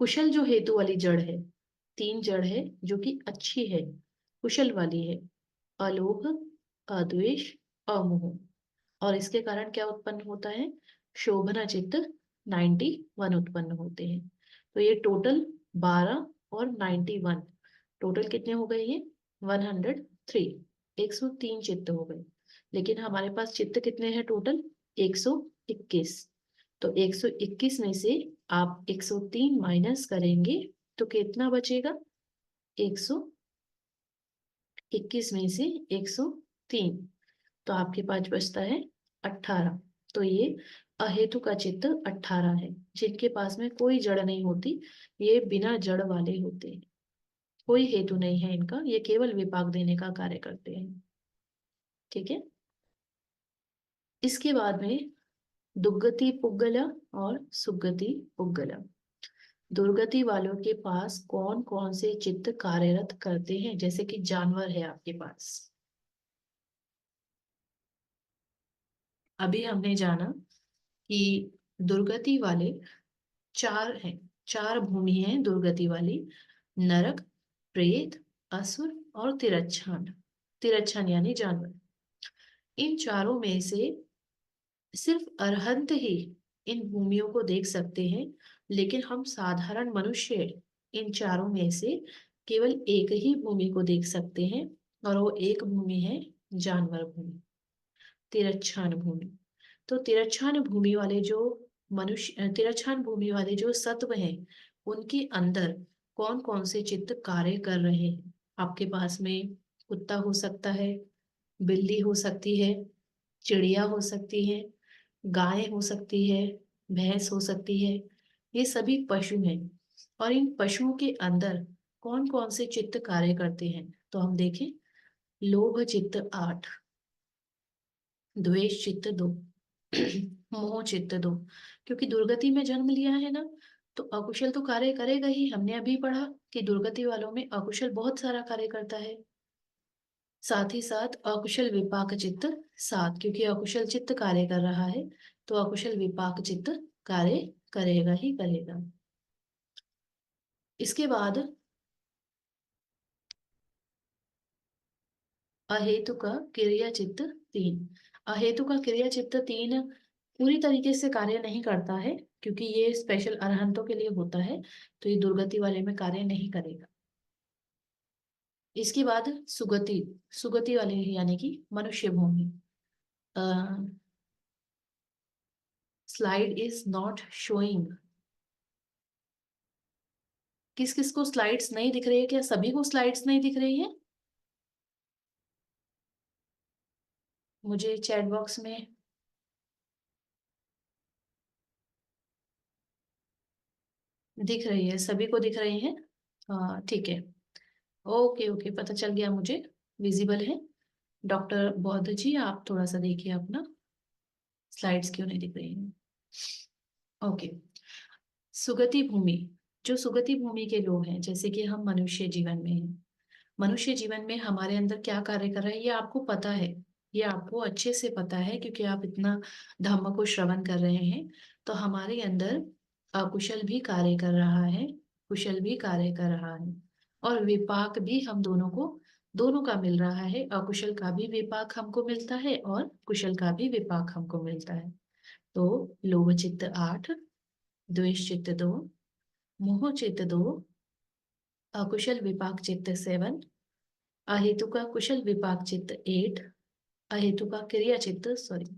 कुशल जो हेतु वाली जड़ है, 3 जड़ है जो कि अच्छी है, कुशल वाली है, अलोभ अद्वेष अमोह, और इसके कारण क्या उत्पन्न होता है, शोभना चित्त 91 उत्पन्न होते हैं। तो ये टोटल 12 और 91, टोटल कितने हो गए, ये 103, 103 चित्त हो गए। लेकिन हमारे पास चित्त कितने हैं टोटल, 121। तो 121 में से आप 103 माइनस करेंगे तो कितना बचेगा, 121 में से 103, तो आपके पास बचता है 18। तो ये अहेतु का चित्त 18 है, जिनके पास में कोई जड़ नहीं होती, ये बिना जड़ वाले होते हैं, कोई हेतु नहीं है इनका, ये केवल विपाक देने का कार्य करते हैं। ठीक है, इसके बाद में दुर्गति पुग्गल और सुगति पुग्गल। दुर्गति वालों के पास कौन कौन से चित्त कार्यरत करते हैं, जैसे कि जानवर है आपके पास। अभी हमने जाना कि दुर्गति वाले 4 हैं, 4 भूमि हैं दुर्गति वाली, नरक, प्रेत, असुर और तिरच्छन। तिरच्छन यानी जानवर। इन चारों में से सिर्फ अरहंत ही इन भूमियों को देख सकते हैं, लेकिन हम साधारण मनुष्य इन चारों में से केवल एक ही भूमि को देख सकते हैं, और वो एक भूमि है जानवर भूमि, तिरच्छान भूमि। तो तिरच्छान भूमि वाले जो मनुष्य, तिरच्छान भूमि वाले जो सत्व हैं, उनके अंदर कौन कौन से चित्त कार्य कर रहे हैं। आपके पास में कुत्ता हो सकता है, बिल्ली हो सकती है, चिड़िया हो सकती है, गाय हो सकती है, भैंस हो सकती है, ये सभी पशु हैं। और इन पशुओं के अंदर कौन कौन से चित्त कार्य करते हैं, तो हम देखें, लोभ चित्त 8, द्वेष चित्त 2, मोह चित्त 2। क्योंकि दुर्गति में जन्म लिया है ना, तो अकुशल तो कार्य करेगा ही, हमने अभी पढ़ा कि दुर्गति वालों में अकुशल बहुत सारा कार्य करता है। साथ ही साथ अकुशल विपाक चित्त 7, क्योंकि अकुशल चित्त कार्य कर रहा है, तो अकुशल विपाक चित्त कार्य करेगा ही करेगा। इसके बाद अहेतु का क्रिया चित्त 3। अहेतु का क्रिया चित्त 3 पूरी तरीके से कार्य नहीं करता है, क्योंकि ये स्पेशल अरहंतों के लिए होता है, तो ये दुर्गति वाले में कार्य नहीं करेगा। इसके बाद सुगति, सुगति वाले यानी कि मनुष्य भूमि। Slide is not showing. किस किस को स्लाइड्स नहीं दिख रही है, क्या सभी को स्लाइड्स नहीं दिख रही है। मुझे चैट बॉक्स में दिख रही है, सभी को दिख रही है। हाँ ठीक है, ओके ओके, पता चल गया मुझे, विजिबल है। डॉक्टर बौद्ध जी आप थोड़ा सा देखिए अपना, स्लाइड्स क्यों नहीं दिख रही हैं। ओके, सुगति भूमि, जो सुगति भूमि के लोग हैं, जैसे कि हम मनुष्य जीवन में हैं, मनुष्य जीवन में हमारे अंदर क्या कार्य कर रहा है ये आपको पता है, ये आपको अच्छे से पता है क्योंकि आप इतना धम्म को श्रवण कर रहे हैं। तो हमारे अंदर अकुशल भी कार्य कर रहा है, कुशल भी कार्य कर रहा है, और विपाक भी हम दोनों को, दोनों का मिल रहा है। अकुशल का भी विपाक हमको मिलता है और कुशल का भी विपाक हमको मिलता है। तो लोभ चित्त 8, द्वेष चित्त 2, मोह चित्त 2, अकुशल विपाक चित्त 7, अहेतु का कुशल विपाक चित्त 8, अहेतु का क्रिया चित्त सॉरी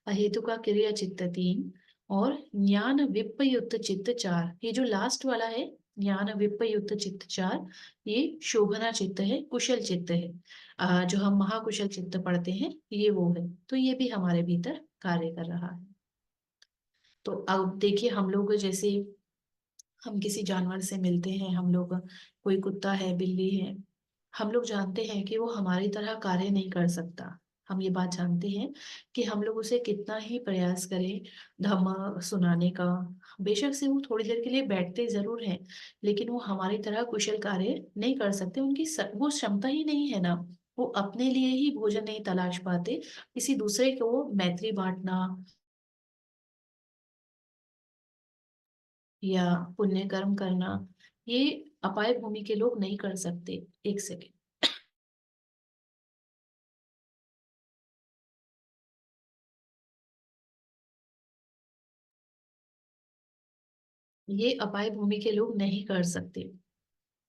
अहेतु का क्रिया चित्त 3, और ज्ञान विपयुक्त चित्त 4। ये जो लास्ट वाला है, ज्ञान विपयुक्त चित्त 4, ये शोभना चित्त है, कुशल चित्त है। जो हम महाकुशल चित्त पढ़ते हैं ये वो है। तो ये भी हमारे भीतर कार्य कर रहा है। तो अब देखिए, हम लोग जैसे हम किसी जानवर से मिलते हैं, हम लोग, कोई कुत्ता है, बिल्ली है, हम लोग जानते हैं कि वो हमारी तरह कार्य नहीं कर सकता। हम ये बात जानते हैं कि हम लोग उसे कितना ही प्रयास करें धम्म सुनाने का, बेशक से वो थोड़ी देर के लिए बैठते जरूर हैं, लेकिन वो हमारी तरह कुशल कार्य नहीं कर सकते। उनकी वो क्षमता ही नहीं है ना। वो अपने लिए ही भोजन नहीं तलाश पाते, किसी दूसरे को मैत्री बांटना या पुण्य कर्म करना, ये अपाय भूमि के लोग नहीं कर सकते। एक सेकेंड। ये अपाय भूमि के लोग नहीं कर सकते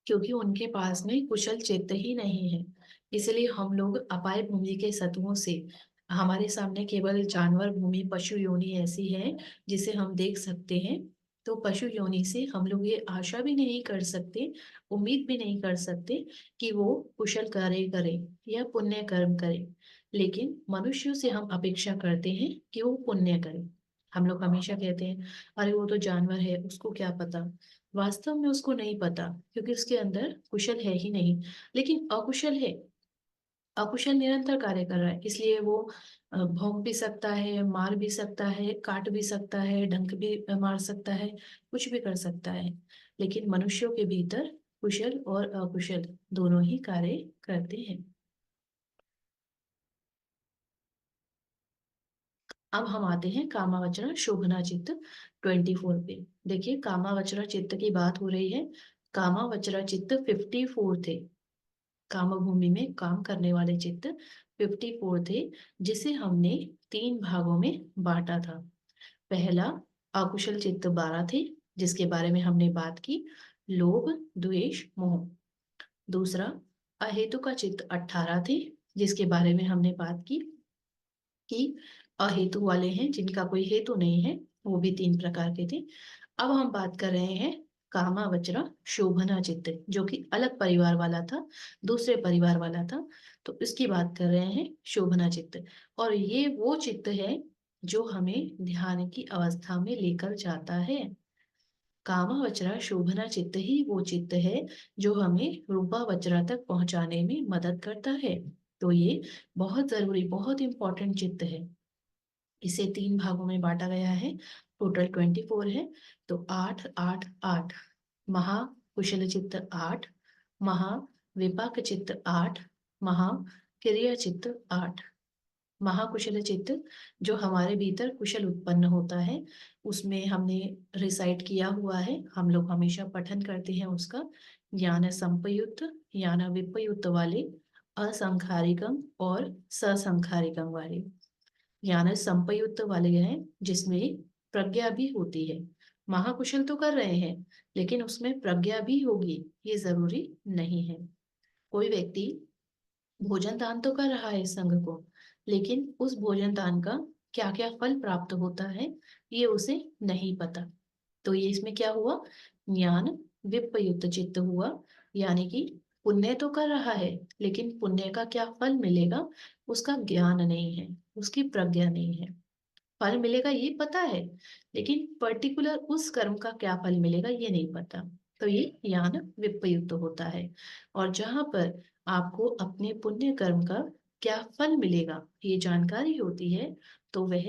क्योंकि उनके पास में कुशल चित्त ही नहीं है। इसलिए हम लोग अपाय भूमि के सत्वों से, हमारे सामने केवल जानवर भूमि पशु योनि ऐसी है जिसे हम देख सकते हैं। तो पशु योनि से हम लोग ये आशा भी नहीं कर सकते, उम्मीद भी नहीं कर सकते कि वो कुशल कार्य करें या पुण्य कर्म करें। लेकिन मनुष्यों से हम अपेक्षा करते हैं कि वो पुण्य करें। हम लोग हमेशा कहते हैं अरे वो तो जानवर है, उसको क्या पता। वास्तव में उसको नहीं पता क्योंकि उसके अंदर कुशल है ही नहीं। लेकिन अकुशल है, अकुशल निरंतर कार्य कर रहा है, इसलिए वो भौंक भी सकता है, मार भी सकता है, काट भी सकता है, डंक भी मार सकता है, कुछ भी कर सकता है। लेकिन मनुष्यों के भीतर कुशल और अकुशल दोनों ही कार्य करते हैं। अब हम आते हैं कामावचरण शोभना चित्त 24 पे। देखिए, कामावचरण चित्त की बात हो रही है। कामावचरण चित्त 54 थे। काम भूमि में काम करने वाले चित्त 54 थे, जिसे हमने तीन भागों में बांटा था। पहला, अकुशल चित्त 12 थे, जिसके बारे में हमने बात की, लोभ द्वेष मोह। दूसरा, अहेतु का चित्त 18 थे, जिसके बारे में हमने बात की कि अहेतु वाले हैं जिनका कोई हेतु नहीं है, वो भी तीन प्रकार के थे। अब हम बात कर रहे हैं कामावचरा शोभना चित्त, जो कि अलग परिवार वाला था, दूसरे परिवार वाला था। तो इसकी बात कर रहे हैं शोभना चित्त। और ये वो चित्त है जो हमें ध्यान की अवस्था में लेकर जाता है। कामावचरा शोभना चित्त ही वो चित्त है जो हमें रूपावचरा तक पहुंचाने में मदद करता है। तो ये बहुत जरूरी, बहुत इंपॉर्टेंट चित्त है। इसे तीन भागों में बांटा गया है। टोटल 24 है। तो 8 8 8, महा कुशल चित्त 8, महा विपाक चित्त 8, महा क्रिया चित्त 8। महाकुशल चित्त जो हमारे भीतर कुशल उत्पन्न होता है, उसमें हमने रिसाइट किया हुआ है, हम लोग हमेशा पठन करते हैं उसका। ज्ञान संपयुक्त, ज्ञान विपयुक्त वाले, असंखारिकम और ससंखारिकम वाले। ज्ञान संपयुक्त वाले हैं जिसमें प्रज्ञा भी होती है। महाकुशल तो कर रहे हैं, लेकिन उसमें प्रज्ञा भी होगी ये जरूरी नहीं है। कोई व्यक्ति भोजन दान तो कर रहा है संघ को, लेकिन उस भोजन दान का क्या क्या फल प्राप्त होता है ये उसे नहीं पता। तो ये इसमें क्या हुआ, ज्ञान विपयुक्त चित्त हुआ। यानी कि पुण्य तो कर रहा है, लेकिन पुण्य का क्या फल मिलेगा उसका ज्ञान नहीं है, उसकी प्रज्ञा नहीं है। फल मिलेगा ये पता है, लेकिन पर्टिकुलर उस कर्म का क्या फल मिलेगा ये नहीं पता। तो ये ज्ञान विपयुक्त होता है। और जहां पर आपको अपने पुण्य कर्म का क्या फल मिलेगा ये जानकारी होती है, तो वह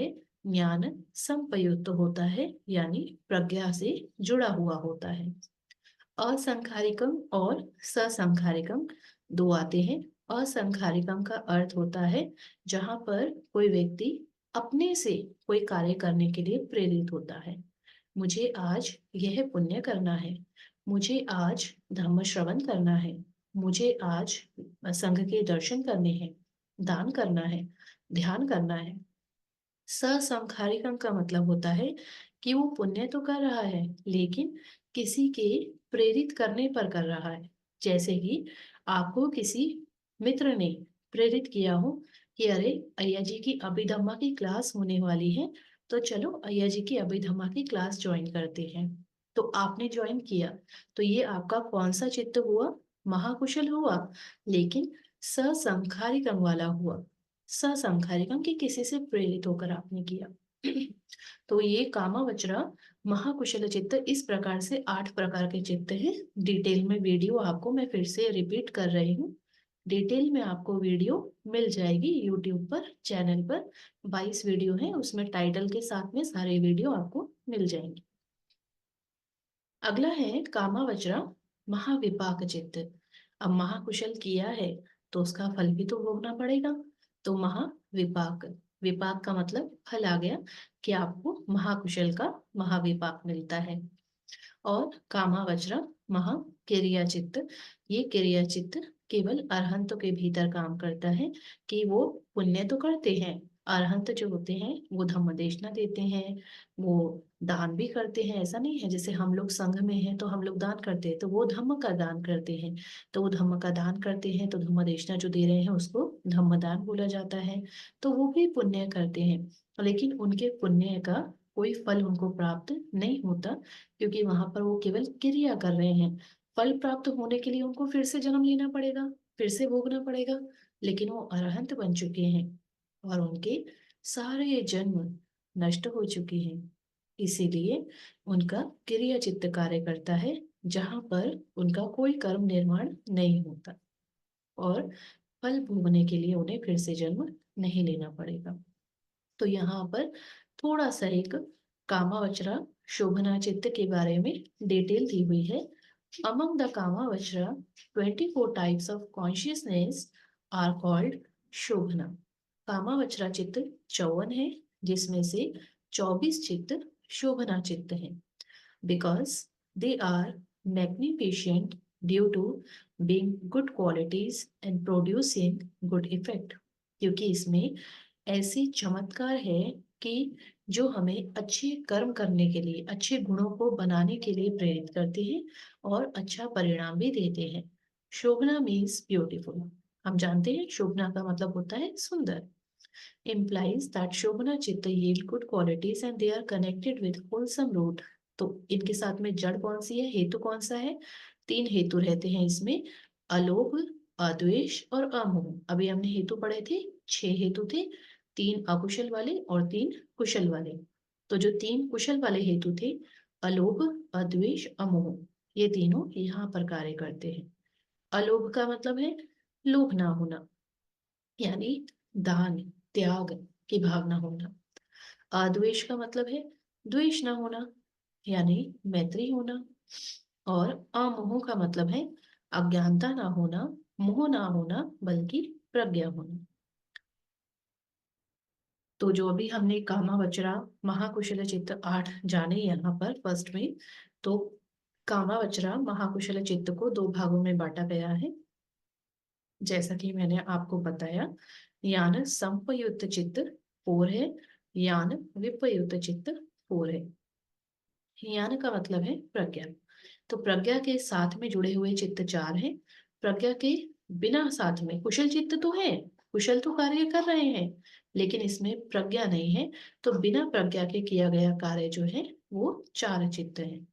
ज्ञान संपयुक्त होता है, यानी प्रज्ञा से जुड़ा हुआ होता है। असंखारिकम और ससंखारिकम दो आते हैं। असंखारिकम का अर्थ होता है जहां पर कोई व्यक्ति अपने से कोई कार्य करने के लिए प्रेरित होता है। मुझे आज यह पुण्य करना है, मुझे आज धर्म श्रवण करना है, मुझे आज संघ के दर्शन करने हैं, दान करना है, ध्यान करना है। ससंखारिकम का मतलब होता है कि वो पुण्य तो कर रहा है लेकिन किसी के प्रेरित करने पर कर रहा है। जैसे कि आपको किसी मित्र ने प्रेरित किया हो कि अरे अय्या जी की अभिधम्मा की क्लास होने वाली है, तो चलो अय्या जी की अभिधम्मा की क्लास ज्वाइन करते हैं। तो आपने ज्वाइन किया, तो ये आपका कौन सा चित्त हुआ? महाकुशल हुआ, लेकिन ससंखारिकम वाला हुआ। ससंखारिकम कि किसी से प्रेरित होकर आपने किया। तो ये कामावचरा महाकुशल चित्त इस प्रकार से 8 प्रकार के चित्त हैं। डिटेल में वीडियो आपको मैं फिर से रिपीट कर रही हूँ। डिटेल में आपको वीडियो मिल जाएगी यूट्यूब पर, चैनल पर 22 वीडियो है, उसमें टाइटल के साथ में सारे वीडियो आपको मिल जाएंगे। अगला है कामावचरा महाविपाक चित्त। अब महाकुशल किया है तो उसका फल भी तो भोगना पड़ेगा। तो महाविपाक, विपाक का मतलब फल आ गया कि आपको महाकुशल का महाविपाक मिलता है। और कामावचरा महा क्रिया चित्त, ये क्रिया चित्त केवल अरहंत के भीतर काम करता है कि वो पुण्य तो करते हैं। अरहंत जो होते हैं वो धम्म देशना देते हैं, वो दान भी करते हैं। ऐसा नहीं है जैसे हम लोग संघ में हैं तो हम लोग दान करते हैं, तो वो धम्म का दान करते हैं। तो वो धम्म का दान करते हैं तो धम्म देशना जो दे रहे हैं उसको धम्म दान बोला जाता है। तो वो भी पुण्य करते हैं, लेकिन उनके पुण्य का कोई फल उनको प्राप्त नहीं होता, क्योंकि वहां पर वो केवल क्रिया कर रहे हैं। फल प्राप्त होने के लिए उनको फिर से जन्म लेना पड़ेगा, फिर से भोगना पड़ेगा। लेकिन वो अरहंत बन चुके हैं और उनके सारे जन्म नष्ट हो चुके हैं। इसीलिए उनका क्रिया चित्त कार्य करता है, जहां पर उनका कोई कर्म निर्माण नहीं होता और फल भोगने के लिए उन्हें फिर से जन्म नहीं लेना पड़ेगा। तो यहाँ पर थोड़ा सा एक कामावचरा शोभना चित्त के बारे में डिटेल दी हुई है। अमंग द कामावचरा 24 types of consciousness are called शोभना। कामावचरा चित्त 54 है, जिसमें से 24 चित्त शोभना चित्त हैं। Because they are magnificent due to being good qualities and producing good effect, क्योंकि इसमें ऐसी चमत्कार है कि जो हमें अच्छे कर्म करने के लिए, अच्छे गुणों को बनाने के लिए प्रेरित करते हैं और अच्छा परिणाम भी देते हैं। शोभना मीन्स ब्यूटीफुल। हम जानते हैं शोभना का मतलब होता है सुंदर। implies that शोभना चित्त yield good qualities and they are connected with wholesome root। तो इनके साथ में जड़ कौन सी है, हेतु कौन सा है? 3 हेतु रहते हैं इसमें, अलोभ, अद्वेष और अमोह। अभी हमने हेतु पढ़े थे, 6 हेतु थे, 3 अकुशल वाले और 3 कुशल वाले। तो जो 3 कुशल वाले हेतु थे, अलोभ, अद्वेष, अमोह, ये तीनों यहाँ पर कार्य करते हैं। अलोभ का मतलब है लोभ ना होना, यानी दान त्याग की भावना होना। अद्वेष का मतलब है द्वेष ना होना, यानी मैत्री होना। और अमोह का मतलब है अज्ञानता ना होना, मोह ना होना, बल्कि प्रज्ञा होना। तो जो अभी हमने कामावचरा महाकुशल चित्त 8 जाने यहाँ पर फर्स्ट में, तो कामावचरा महाकुशल चित्त को 2 भागों में बांटा गया है, जैसा कि मैंने आपको बताया। यान संपयुक्त चित्त 4 है, यान विपयुक्त चित्त 4 है। यान का मतलब है प्रज्ञा। तो प्रज्ञा के साथ में जुड़े हुए चित्त 4 हैं। प्रज्ञा के बिना साथ में कुशल चित्त तो है, कुशल तो कार्य कर रहे हैं, लेकिन इसमें प्रज्ञा नहीं है। तो बिना प्रज्ञा के किया गया कार्य जो है वो 4 चित्त है।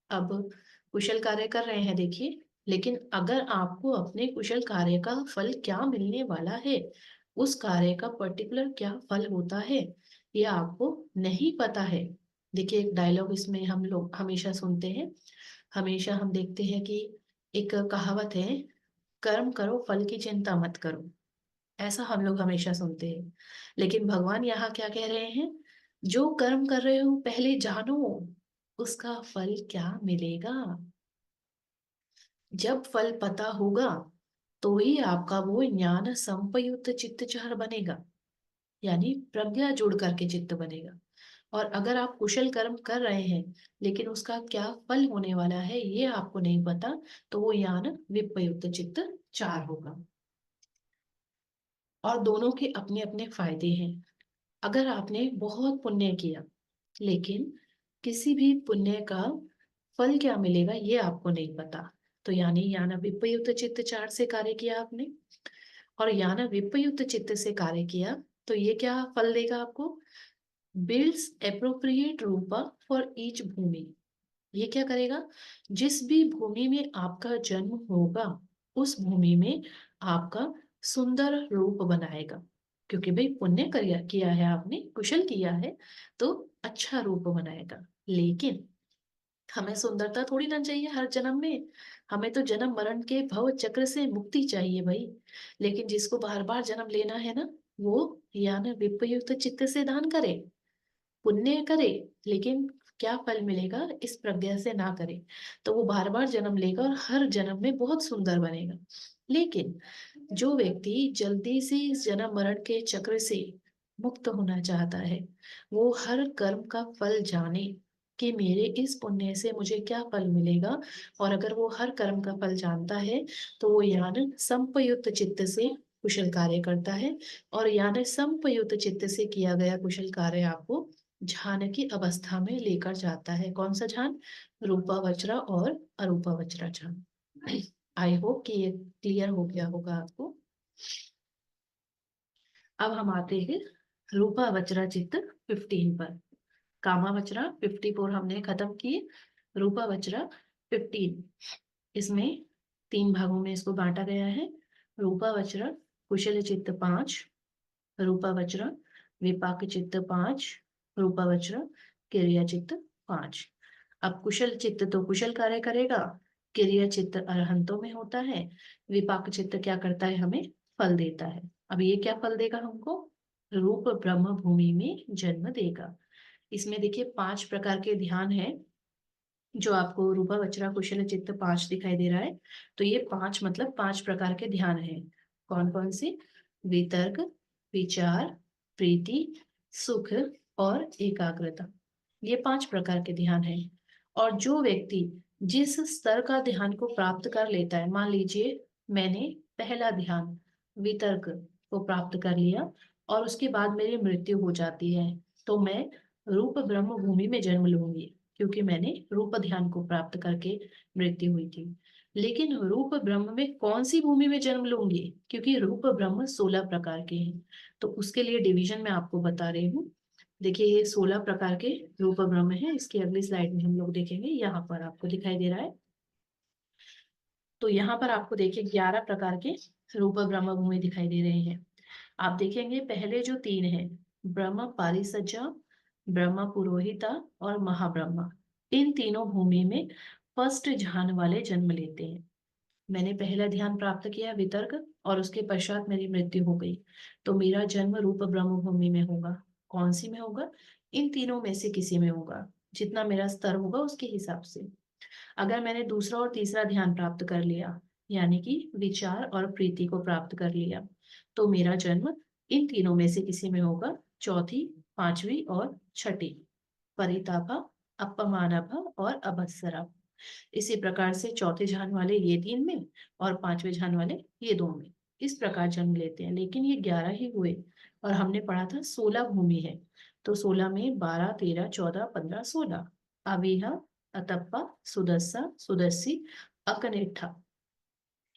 अब कुशल कार्य कर रहे हैं देखिए, लेकिन अगर आपको अपने कुशल कार्य का फल क्या मिलने वाला है, उस कार्य का पर्टिकुलर क्या फल होता है, ये आपको नहीं पता है। देखिए एक डायलॉग इसमें हम लोग हमेशा सुनते हैं, हमेशा हम देखते हैं कि एक कहावत है, कर्म करो फल की चिंता मत करो। ऐसा हम लोग हमेशा सुनते हैं, लेकिन भगवान यहाँ क्या कह रहे हैं? जो कर्म कर रहे हो पहले जानो उसका फल क्या मिलेगा। जब फल पता होगा तो ही आपका वो ज्ञान संपयुक्त चित्तचार बनेगा, यानी प्रज्ञा जुड़ करके चित्त बनेगा। और अगर आप कुशल कर्म कर रहे हैं लेकिन उसका क्या फल होने वाला है ये आपको नहीं पता, तो वो ज्ञान विपयुक्त चित्त चार होगा। और दोनों के अपने अपने फायदे हैं। अगर आपने बहुत पुण्य किया लेकिन किसी भी पुण्य का फल क्या मिलेगा ये आपको नहीं पता, तो यानी ज्ञान विपयुक्त चित्त चार से कार्य किया आपने, और ज्ञान विपयुक्त चित्त से कार्य किया तो ये क्या फल देगा आपको? बिल्ड्स एप्रोप्रिएट रूपा फॉर ईच भूमि। ये क्या करेगा? जिस भी भूमि में आपका जन्म होगा उस भूमि में आपका सुंदर रूप बनाएगा, क्योंकि भाई पुण्य किया है आपने, कुशल किया है, तो अच्छा रूप बनाएगा। लेकिन हमें सुंदरता थोड़ी ना चाहिए हर जन्म में, हमें तो जन्म मरण के भव चक्र से मुक्ति चाहिए भाई। लेकिन जिसको बार बार जन्म लेना है ना, वो या ना विपयुक्त चित्त से दान करे, पुण्य करे, लेकिन क्या फल मिलेगा इस प्रज्ञा से ना करे, तो वो बार बार जन्म लेगा और हर जन्म में बहुत सुंदर बनेगा। लेकिन जो व्यक्ति जल्दी से इस जन्म मरण के चक्र से मुक्त होना चाहता है, वो हर कर्म का फल जाने कि मेरे इस पुण्य से मुझे क्या फल मिलेगा, और अगर वो हर कर्म का फल जानता है तो वो यान संपयुक्त चित्त से कुशल कार्य करता है। और यान संपयुक्त चित्त से किया गया कुशल कार्य आपको ध्यान की अवस्था में लेकर जाता है। कौन सा ध्यान? रूपा वज्रा और अरूपा वज्रा ध्यान। आई होप कि ये क्लियर हो गया होगा आपको। अब हम आते हैं रूपा वज्रा चित्त 15 पर। कामा वज्रा 54 हमने खत्म किए, रूपा वज्रा 15। इसमें तीन भागों में इसको बांटा गया है। रूपा वज्रा कुशल चित्त 5, रूपा वज्रा विपाक चित्त 5, रूपा वज्रा क्रिया चित्त 5। अब कुशल चित्त तो कुशल कार्य करेगा, क्रिया चित्त अरहंतों में होता है, विपाक चित्त क्या करता है? हमें फल देता है। अब ये क्या फल देगा हमको? रूप ब्रह्म भूमि में जन्म देगा। इसमें देखिए 5 प्रकार के ध्यान है जो आपको रूपा वज्रा कुशल चित्त 5 दिखाई दे रहा है। तो ये 5 मतलब 5 प्रकार के ध्यान है। कौन कौन से? वितर्क, विचार, प्रीति, सुख और एकाग्रता। ये 5 प्रकार के ध्यान है। और जो व्यक्ति जिस स्तर का ध्यान को प्राप्त कर लेता है, मान लीजिए मैंने पहला ध्यान वितर्क को प्राप्त कर लिया और उसके बाद मेरी मृत्यु हो जाती है, तो मैं रूप ब्रह्म भूमि में जन्म लूंगी, क्योंकि मैंने रूप ध्यान को प्राप्त करके मृत्यु हुई थी। लेकिन रूप ब्रह्म में कौन सी भूमि में जन्म लूंगी? क्योंकि रूप ब्रह्म 16 प्रकार के हैं, तो उसके लिए डिवीजन मैं आपको बता रही हूँ। देखिए ये 16 प्रकार के रूप ब्रह्म है, इसकी अगली स्लाइड में हम लोग देखेंगे। यहाँ पर आपको दिखाई दे रहा है, तो यहाँ पर आपको देखिए 11 प्रकार के रूप ब्रह्म भूमि दिखाई दे रहे हैं। आप देखेंगे पहले जो तीन है, ब्रह्म पारिसज्जा, ब्रह्म पुरोहिता और महाब्रह्म, इन तीनों भूमि में फर्स्ट ध्यान वाले जन्म लेते हैं। मैंने पहला ध्यान प्राप्त किया वितर्क और उसके पश्चात मेरी मृत्यु हो गई, तो मेरा जन्म रूप ब्रह्म भूमि में होगा। कौन सी में होगा? इन तीनों में से किसी में होगा, जितना मेरा स्तर होगा उसके हिसाब से। अगर मैंने दूसरा और तीसरा ध्यान प्राप्त कर लिया, यानी कि विचार और प्रीति को प्राप्त कर लिया, तो मेरा जन्म इन तीनों में से किसी में होगा, चौथी, पांचवी और छठी, परितापा, अपमानभा और अभस्सरा। इसी प्रकार से चौथे ध्यान वाले ये तीन में और पांचवे ध्यान वाले ये दो में, इस प्रकार जन्म लेते हैं। लेकिन ये 11 ही हुए और हमने पढ़ा था 16 भूमि है, तो 16 में 12, 13, 14, 15, 16। अवीहा, अतप्पा, सुदस्सा, सुदस्सी, अकनिष्ठा,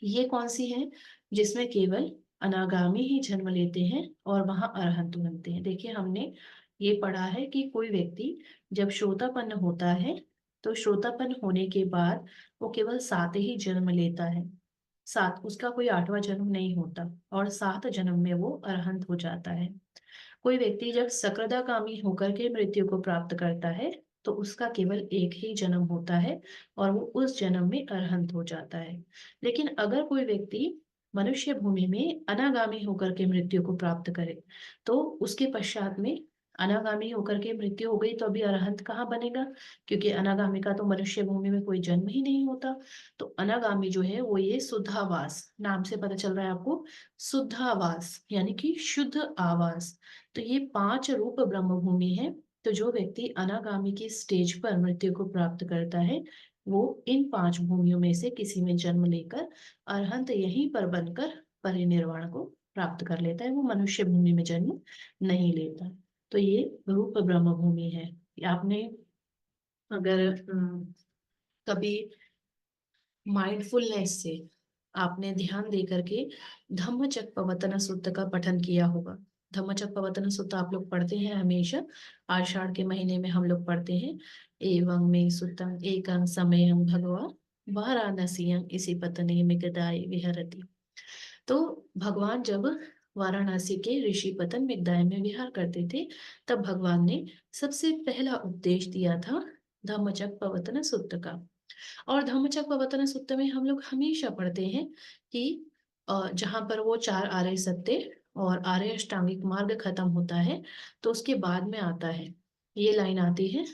ये कौन सी है? जिसमें केवल अनागामी ही जन्म लेते हैं और वहां अरहंत बनते हैं। देखिए हमने ये पढ़ा है कि कोई व्यक्ति जब श्रोतापन्न होता है तो श्रोतापन्न होने के बाद वो केवल 7 ही जन्म लेता है, 7, उसका कोई 8वां जन्म नहीं होता, और 7 जन्म में वो अरहंत हो जाता है। कोई व्यक्ति जब सक्रादागामी होकर के मृत्यु को प्राप्त करता है तो उसका केवल एक ही जन्म होता है और वो उस जन्म में अरहंत हो जाता है। लेकिन अगर कोई व्यक्ति मनुष्य भूमि में अनागामी होकर के मृत्यु को प्राप्त करे तो उसके पश्चात में अनागामी होकर के मृत्यु हो गई तो अभी अरहंत कहाँ बनेगा, क्योंकि अनागामी का तो मनुष्य भूमि में कोई जन्म ही नहीं होता। तो अनागामी जो है वो ये शुद्धावास, नाम से पता चल रहा है आपको, शुद्धावास यानी कि शुद्ध आवास। तो ये 5 रूप ब्रह्म भूमि है। तो जो व्यक्ति अनागामी की स्टेज पर मृत्यु को प्राप्त करता है वो इन 5 भूमियों में से किसी में जन्म लेकर अरहंत यहीं पर बनकर परिनिर्वाण को प्राप्त कर लेता है, वो मनुष्य भूमि में जन्म नहीं लेता। तो ये रूप ब्रह्म भूमि है। आपने अगर कभी माइंडफुलनेस से आपने ध्यान दे करके धम्मचक्कवतन सूक्त का पठन किया होगा। धम्मचक्कवतन सूक्त आप लोग पढ़ते हैं हमेशा, आषाढ़ के महीने में हम लोग पढ़ते हैं। एवं में सुतम एकं समयं भगवा वाराणसीयं इसी पतने मिगदाय विहरति। तो भगवान जब वाराणसी के ऋषि पतन मिगदाय में विहार करते थे तब भगवान ने सबसे पहला उपदेश दिया था धम्मचक्कवतन सूक्त का। और धम्मचक्कवतन सूक्त में हम लोग हमेशा पढ़ते हैं कि जहाँ पर वो 4 आर्य सत्य और आर्य अष्टांगिक मार्ग खत्म होता है तो उसके बाद में आता है, ये लाइन आती है,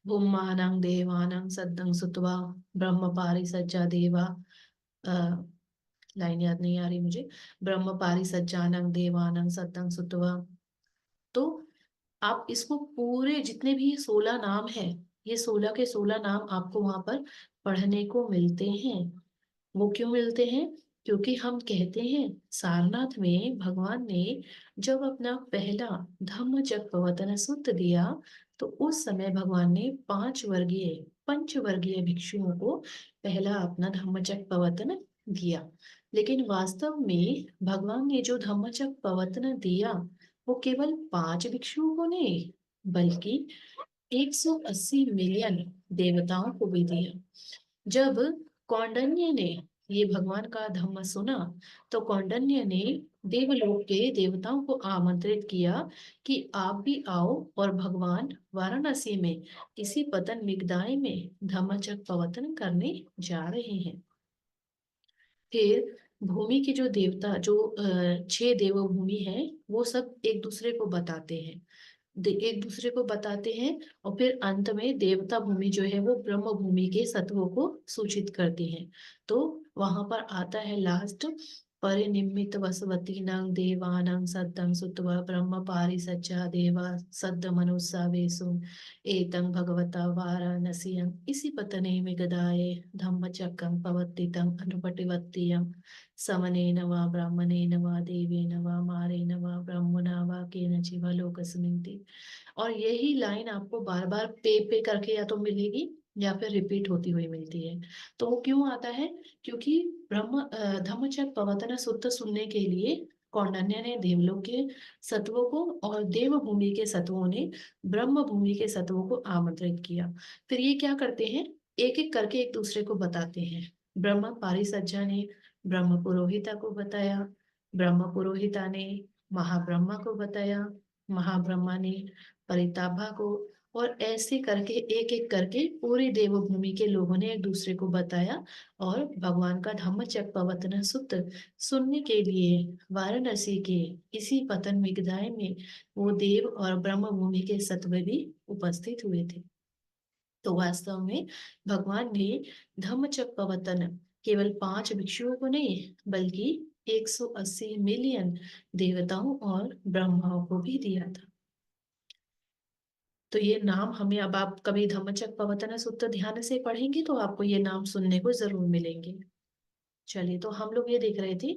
भूमानं देवानं सद्दं सुत्वा ब्रह्म पारिसज्जा देवा, लाइन याद नहीं आ रही मुझे, ब्रह्म पारिसज्जानं देवानं सद्दं सुत्वा। तो आप इसको पूरे जितने भी 16 नाम है, ये 16 के 16 नाम आपको वहां पर पढ़ने को मिलते हैं। वो क्यों मिलते हैं, क्योंकि हम कहते हैं सारनाथ में भगवान ने जब अपना पहला धम्मचक्कवतन सूत्र दिया तो उस समय भगवान ने 5 वर्गीय पंचवर्गीय भिक्षुओं को पहला अपना धम्मचक्कवतन दिया। लेकिन वास्तव में भगवान ने जो धम्मचक्कवतन दिया वो केवल 5 भिक्षुओं को नहीं बल्कि 180 मिलियन देवताओं को भी दिया। जब कौंडिन्य ने ये भगवान का धम्म सुना तो कौंडिन्य ने देवलोक के देवताओं को आमंत्रित किया कि आप भी आओ और भगवान वाराणसी में इसी पतन मिगदाई में धम्मचक्कवतन करने जा रहे हैं। फिर भूमि के जो देवता जो 6 देवभूमि है वो सब एक दूसरे को बताते हैं, एक दूसरे को बताते हैं और फिर अंत में देवता भूमि जो है वो ब्रह्म भूमि के सत्वों को सूचित करती है। तो वहां पर आता है लास्ट, परिनिम्मित वसवती नंग देवानंग सद्दं सुत्वा ब्रह्म पारिसज्जा देवा सद्द मनुस्सावेसु एतं भगवता वाराणसीयं इसी पतने मिगदाये धम्मचक्कं पवत्तितं अनुपटिवत्तियं समनेन वा ब्राह्मणेन वा देवेन वा मारेण वा ब्रह्मणा वा केनचित् लोकस्मिन्। और यही लाइन आपको बार बार पे करके या तो मिलेगी या फिर रिपीट होती हुई मिलती है। तो वो क्यों आता है, क्योंकि धम्मचक्कवतन सूत्र सुनने के लिए कौंडिन्य ने देवलोक के सत्वों को और देवभूमि के सत्वों ने ब्रह्म भूमि के सत्वों को आमंत्रित किया। फिर ये क्या करते हैं, एक एक करके एक दूसरे को बताते हैं। ब्रह्म पारिसज्जा ने ब्रह्म पुरोहिता को बताया, ब्रह्म पुरोहिता ने महाब्रह्मा को बताया, महाब्रह्मा ने परिताभा को, और ऐसे करके एक एक करके पूरी देवभूमि के लोगों ने एक दूसरे को बताया। और भगवान का धम्मचक्कवतन सूत्र सुनने के लिए वाराणसी के इसी पतन मिगदाय में वो देव और ब्रह्म भूमि के सत्व भी उपस्थित हुए थे। तो वास्तव में भगवान ने धम्मचक्कवतन केवल 5 भिक्षुओं को नहीं बल्कि 180 मिलियन देवताओं और ब्रह्माओं को भी दिया था। तो ये नाम हमें, अब आप कभी धम्मचक्कवतन सूत्र ध्यान से पढ़ेंगे तो आपको ये नाम सुनने को जरूर मिलेंगे। चलिए, तो हम लोग ये देख रहे थे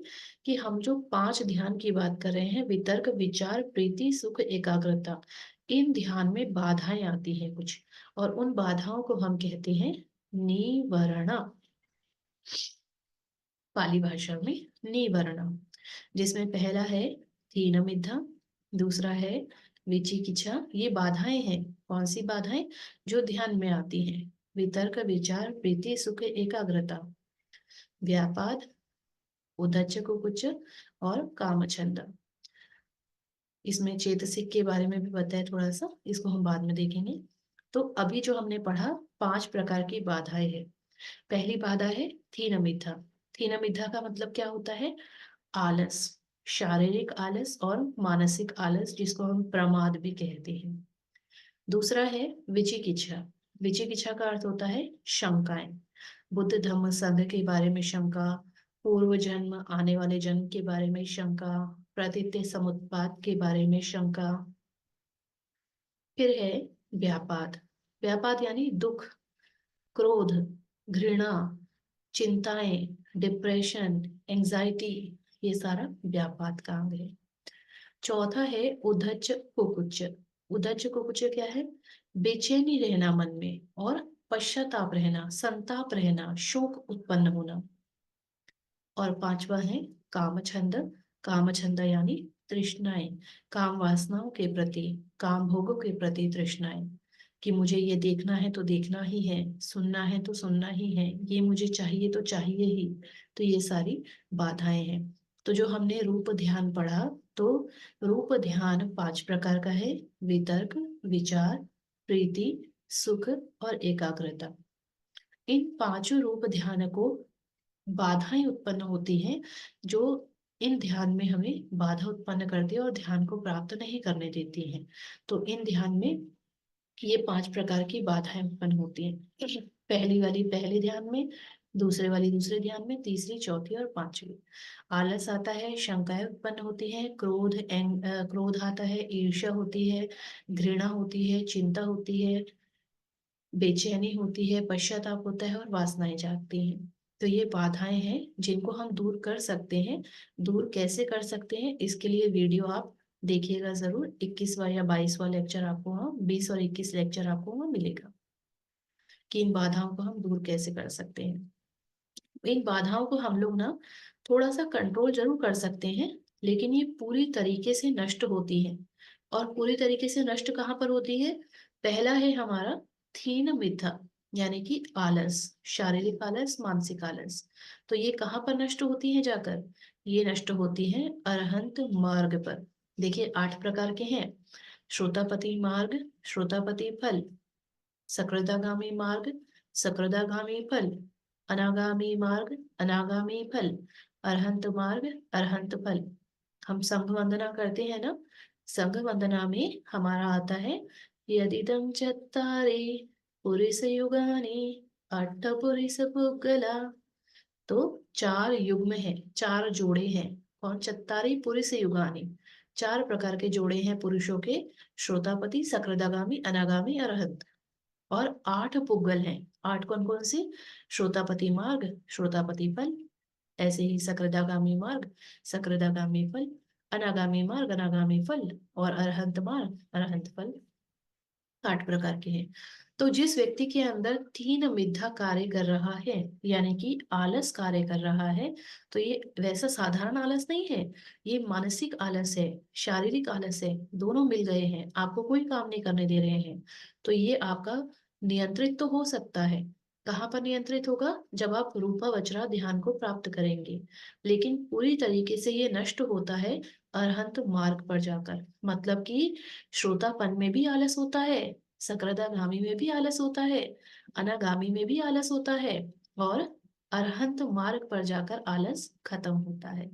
कि हम जो 5 ध्यान की बात कर रहे हैं, वितर्क विचार प्रीति सुख एकाग्रता, इन ध्यान में बाधाएं आती हैं कुछ, और उन बाधाओं को हम कहते हैं निवरणा, पाली भाषा में निवरणा। जिसमें पहला है थीन मिद्धा, दूसरा है विचिकिच्छा। ये बाधाएं हैं, कौन सी बाधाएं, जो ध्यान में आती हैं, वितर्क विचार प्रीति सुख एकाग्रता, व्यापाद, उद्धच्च कुकुच्च और कामछंद। इसमें चेतसिक के बारे में भी बताया थोड़ा सा, इसको हम बाद में देखेंगे। तो अभी जो हमने पढ़ा 5 प्रकार की बाधाएं है। पहली बाधा है थीन मिद्धा। थीन मिद्धा का मतलब क्या होता है, आलस। शारीरिक आलस और मानसिक आलस, जिसको हम प्रमाद भी कहते हैं। दूसरा है विचिकित्सा। विचिकित्सा का अर्थ होता है शंकाएं। बुद्ध धम्म संघ के बारे में शंका, पूर्व जन्म, आने वाले जन्म के बारे में शंका, प्रतीत्य समुत्पाद के बारे में शंका। फिर है व्यापाद। व्यापाद यानी दुख, क्रोध, घृणा, चिंताएं, डिप्रेशन, एंजाइटी, ये सारा व्यापाद का अंग है। चौथा है उद्धच कुकुच्च। उद्धच कुकुच्च क्या है? बेचैनी रहना मन में, और पश्चाताप रहना, संताप रहना, शोक उत्पन्न होना। और पांचवा है कामछंद। कामछंद यानी तृष्णाएं, काम वासनाओं के प्रति, काम भोगों के प्रति तृष्णाएं, कि मुझे ये देखना है तो देखना ही है, सुनना है तो सुनना ही है, ये मुझे चाहिए तो चाहिए ही। तो ये सारी बाधाएं हैं। तो जो हमने रूप ध्यान पढ़ा, तो रूप ध्यान 5 प्रकार का है: वितर्क, विचार, प्रीति, सुख और एकाग्रता। इन पांचों रूप ध्यान को बाधाएं उत्पन्न होती हैं, जो इन ध्यान में हमें बाधा उत्पन्न करती है और ध्यान को प्राप्त नहीं करने देती हैं। तो इन ध्यान में ये 5 प्रकार की बाधाएं उत्पन्न होती हैं। पहली वाली पहले ध्यान में, दूसरे वाली दूसरे ध्यान में, तीसरी, चौथी और पांचवी। आलस आता है, शंकाएं उत्पन्न होती है, क्रोध आता है, ईर्ष्या होती है, घृणा होती है, चिंता होती है, बेचैनी होती है, पश्चाताप होता है और वासनाएं जागती हैं। तो ये बाधाएं हैं जिनको हम दूर कर सकते हैं। दूर कैसे कर सकते हैं, इसके लिए वीडियो आप देखिएगा जरूर। 21वां या 22वां लेक्चर आपको वहाँ, 20 और 21 लेक्चर आपको वहाँ मिलेगा कि इन बाधाओं को हम दूर कैसे कर सकते हैं। इन बाधाओं को हम लोग ना थोड़ा सा कंट्रोल जरूर कर सकते हैं, लेकिन ये पूरी तरीके से नष्ट होती है। और पूरी तरीके से नष्ट कहाँ पर होती है? पहला है हमारा थीन मिथ्या, यानी कि आलस, शारीरिक आलस, मानसिक आलस। तो ये कहाँ पर नष्ट होती है जाकर? ये नष्ट होती है अरहंत मार्ग पर। देखिए 8 प्रकार के हैं: श्रोतापति मार्ग, श्रोतापति फल, सकृदागामी मार्ग, सकृदागामी फल, अनागामी मार्ग, अनागामी फल, अरहंत मार्ग, अरहंत फल। हम संघ वंदना करते हैं ना, संघ वंदना में हमारा आता है यदिदं चत्तारि पुरुष युगानि अट्ठ पुरुष पुगला। तो 4 युग्म है, 4 जोड़े हैं। और चत्तारी पुरुष युगानि, 4 प्रकार के जोड़े हैं पुरुषों के: श्रोतापति, सकृदागामी, अनागामी, अरहंत। और 8 पुग्गल हैं। 8 कौन कौन से? श्रोतापति मार्ग, श्रोतापति फल, ऐसे ही सकृदागामी मार्ग, सकृदागामी फल, अनागामी मार्ग, अनागामी फल, और अरहंत मार्ग, अरहंत फल। 8 प्रकार के हैं। तो जिस व्यक्ति के अंदर तीन मिथ्या कार्य कर रहा है, यानी कि आलस कार्य कर रहा है, तो ये वैसा साधारण आलस नहीं है, ये मानसिक आलस है, शारीरिक आलस है, दोनों मिल गए हैं, आपको कोई काम नहीं करने दे रहे हैं। तो ये आपका नियंत्रित तो हो सकता है। कहाँ पर नियंत्रित होगा? जब आप रूपा वज्रा ध्यान को प्राप्त करेंगे। लेकिन पूरी तरीके से ये नष्ट होता है अरहंत मार्ग पर जाकर। मतलब कि श्रोतापन में भी आलस होता है, सकरदागामी में भी आलस होता है, अनागामी में भी आलस होता है, और अरहंत मार्ग पर जाकर आलस खत्म होता है।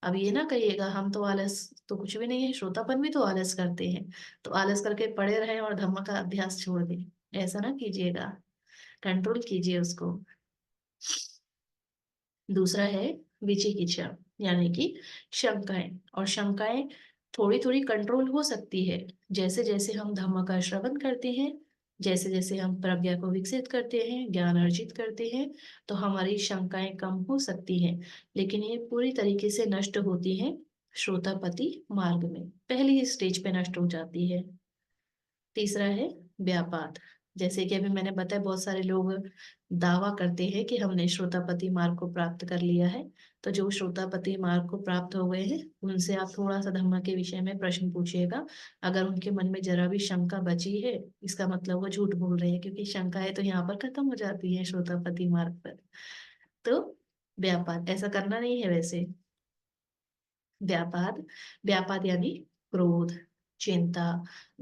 अब ये ना कहिएगा हम तो आलस तो कुछ भी नहीं है, श्रोतापन भी तो आलस करते हैं, तो आलस करके पड़े रहें और धम्म का अभ्यास छोड़ दें। ऐसा ना कीजिएगा, कंट्रोल कीजिए उसको। दूसरा है विचिकित्सा, यानी कि शंकाएं। और शंकाएं थोड़ी थोड़ी कंट्रोल हो सकती है। जैसे जैसे हम धम्म का श्रवण करते हैं, जैसे जैसे हम प्रज्ञा को विकसित करते हैं, ज्ञान अर्जित करते हैं, तो हमारी शंकाएं कम हो सकती हैं। लेकिन ये पूरी तरीके से नष्ट होती हैं श्रोतापति मार्ग में, पहली ही स्टेज पे नष्ट हो जाती है। तीसरा है व्यापाद। जैसे कि अभी मैंने बताया, बहुत सारे लोग दावा करते हैं कि हमने श्रोतापति मार्ग को प्राप्त कर लिया है। तो जो श्रोतापति मार्ग को प्राप्त हो गए हैं, उनसे आप थोड़ा सा धम्म के विषय में प्रश्न पूछिएगा। अगर उनके मन में जरा भी शंका बची है, इसका मतलब वो झूठ बोल रहे हैं, क्योंकि शंकाएं तो यहाँ पर खत्म हो जाती है श्रोतापति मार्ग पर। तो व्यापाद ऐसा करना नहीं है वैसे। व्यापाद, व्यापाद यानी क्रोध, चिंता,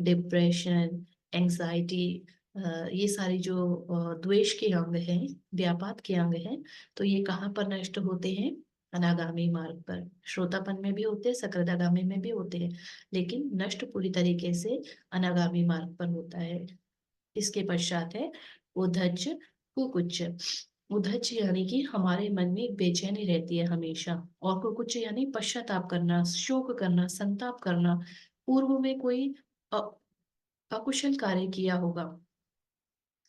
डिप्रेशन, एंजाइटी, ये सारी जो द्वेष के अंग हैं, व्यापाद के अंग हैं। तो ये कहाँ पर नष्ट होते हैं? अनागामी मार्ग पर। श्रोतापन में भी होते हैं, सकृदागामी में भी होते हैं, लेकिन नष्ट पूरी तरीके से अनागामी मार्ग पर होता है। इसके पश्चात है उद्धज कुकुच्च। उद्धज यानी कि हमारे मन में एक बेचैनी रहती है हमेशा, और कुकुच्च यानी पश्चाताप करना, शोक करना, संताप करना। पूर्व में कोई अ- अकुशल कार्य किया होगा,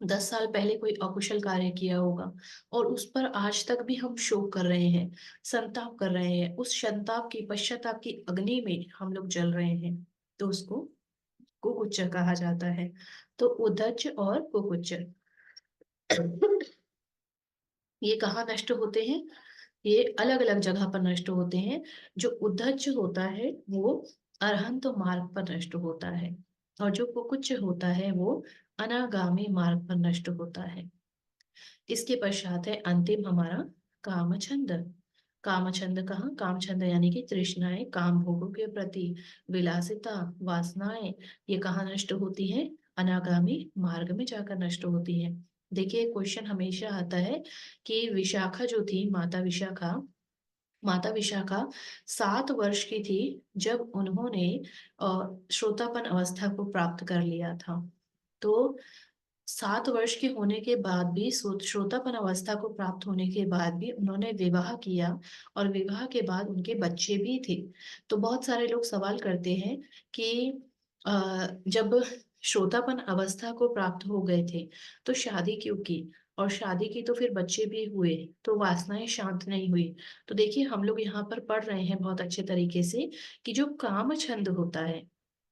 10 साल पहले कोई अकुशल कार्य किया होगा, और उस पर आज तक भी हम शोक कर रहे हैं, संताप कर रहे हैं, उस संताप की, पश्चाताप की अग्नि में हम लोग जल रहे हैं, तो उसको कुकुच्च कहा जाता है। तो उद्धच और कुकुच्च ये कहाँ नष्ट होते हैं? ये अलग अलग जगह पर नष्ट होते हैं। जो उद्धच होता है वो अरहंत मार्ग पर नष्ट होता है, और जो कुकुच्च होता है वो अनागामी मार्ग पर नष्ट होता है। इसके पश्चात है अंतिम हमारा कामछंद। कामछंद कहाँ? कामछंद यानी कि तृष्णाएं, काम भोगों के प्रति विलासिता, वासनाएं, ये कहाँ नष्ट होती है? अनागामी मार्ग में जाकर नष्ट होती है। देखिए, क्वेश्चन हमेशा आता है कि विशाखा जो थी, माता विशाखा 7 वर्ष की थी जब उन्होंने श्रोतापन अवस्था को प्राप्त कर लिया था। तो 7 वर्ष के होने के बाद भी, श्रोतापन अवस्था को प्राप्त होने के बाद भी उन्होंने विवाह किया, और विवाह के बाद उनके बच्चे भी थे। तो बहुत सारे लोग सवाल करते हैं कि जब श्रोतापन अवस्था को प्राप्त हो गए थे तो शादी क्यों की, और शादी की तो फिर बच्चे भी हुए, तो वासनाएं शांत नहीं हुई। तो देखिए, हम लोग यहाँ पर पढ़ रहे हैं बहुत अच्छे तरीके से कि जो काम छंद होता है,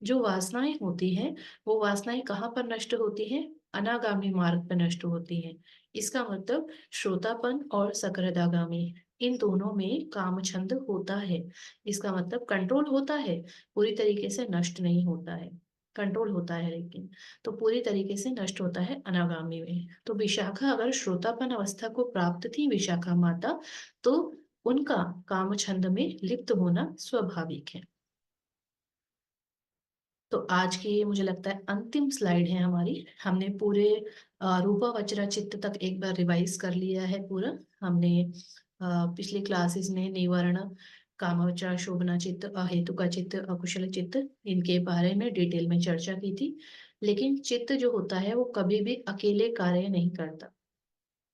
जो वासनाएं होती हैं, वो वासनाएं कहाँ पर नष्ट होती हैं? अनागामी मार्ग पर नष्ट होती हैं। इसका मतलब श्रोतापन और सकरदागामी, इन दोनों में कामछंद होता है। इसका मतलब कंट्रोल होता है, पूरी तरीके से नष्ट नहीं होता है। कंट्रोल होता है लेकिन, तो पूरी तरीके से नष्ट होता है अनागामी में। तो विशाखा अगर श्रोतापन अवस्था को प्राप्त थी, विशाखा माता, तो उनका कामछंद में लिप्त होना स्वाभाविक है। तो आज की ये मुझे लगता है अंतिम स्लाइड है हमारी। हमने पूरे रूपा वज्रा चित्त तक एक बार रिवाइज कर लिया है पूरा। हमने पिछले क्लासेस में निवर्ण, कामवचरा, शोभना चित्त, अहेतुका चित्त, अकुशल चित्त, इनके बारे में डिटेल में चर्चा की थी। लेकिन चित्त जो होता है वो कभी भी अकेले कार्य नहीं करता।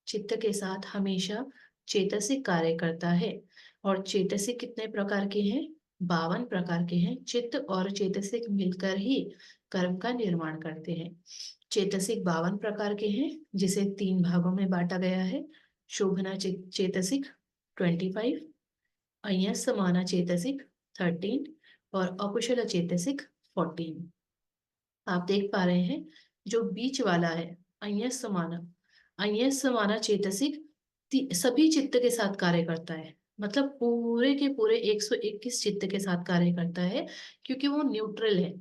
चित्त के साथ हमेशा चेतसिक कार्य करता है। और चेतसिक कितने प्रकार के हैं? 52 प्रकार के हैं। चित्त और चेतसिक मिलकर ही कर्म का निर्माण करते हैं। चेतसिक 52 प्रकार के हैं, जिसे 3 भागों में बांटा गया है। शोभना चेतसिक 25, अय्यसमाना चेतसिक 13, और अकुशल चेतसिक 14। आप देख पा रहे हैं जो बीच वाला है, अय्यसमाना, अय्यसमाना चेतसिक सभी चित्त के साथ कार्य करता है। मतलब पूरे के पूरे 121 चित्त के साथ कार्य करता है, क्योंकि वो न्यूट्रल है।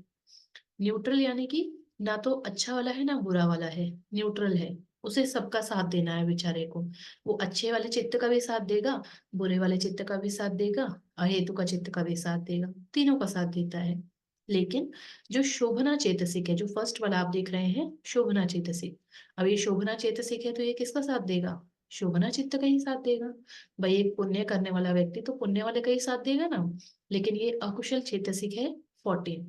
न्यूट्रल यानी कि ना तो अच्छा वाला है ना बुरा वाला है, न्यूट्रल है। उसे सबका साथ देना है बेचारे को। वो अच्छे वाले चित्त का भी साथ देगा, बुरे वाले चित्त का भी साथ देगा, अहेतु का चित्त का भी साथ देगा, तीनों का साथ देता है। लेकिन जो शोभना चेतसिक है, जो फर्स्ट वाला आप देख रहे हैं, शोभना चेतसिक, अब ये शोभना चेतसिक है तो ये किसका साथ देगा? शोभना चित्त का ही साथ देगा। भाई, एक पुण्य करने वाला व्यक्ति तो पुण्य वाले का ही साथ देगा ना। लेकिन ये अकुशल चेतसिक है 14।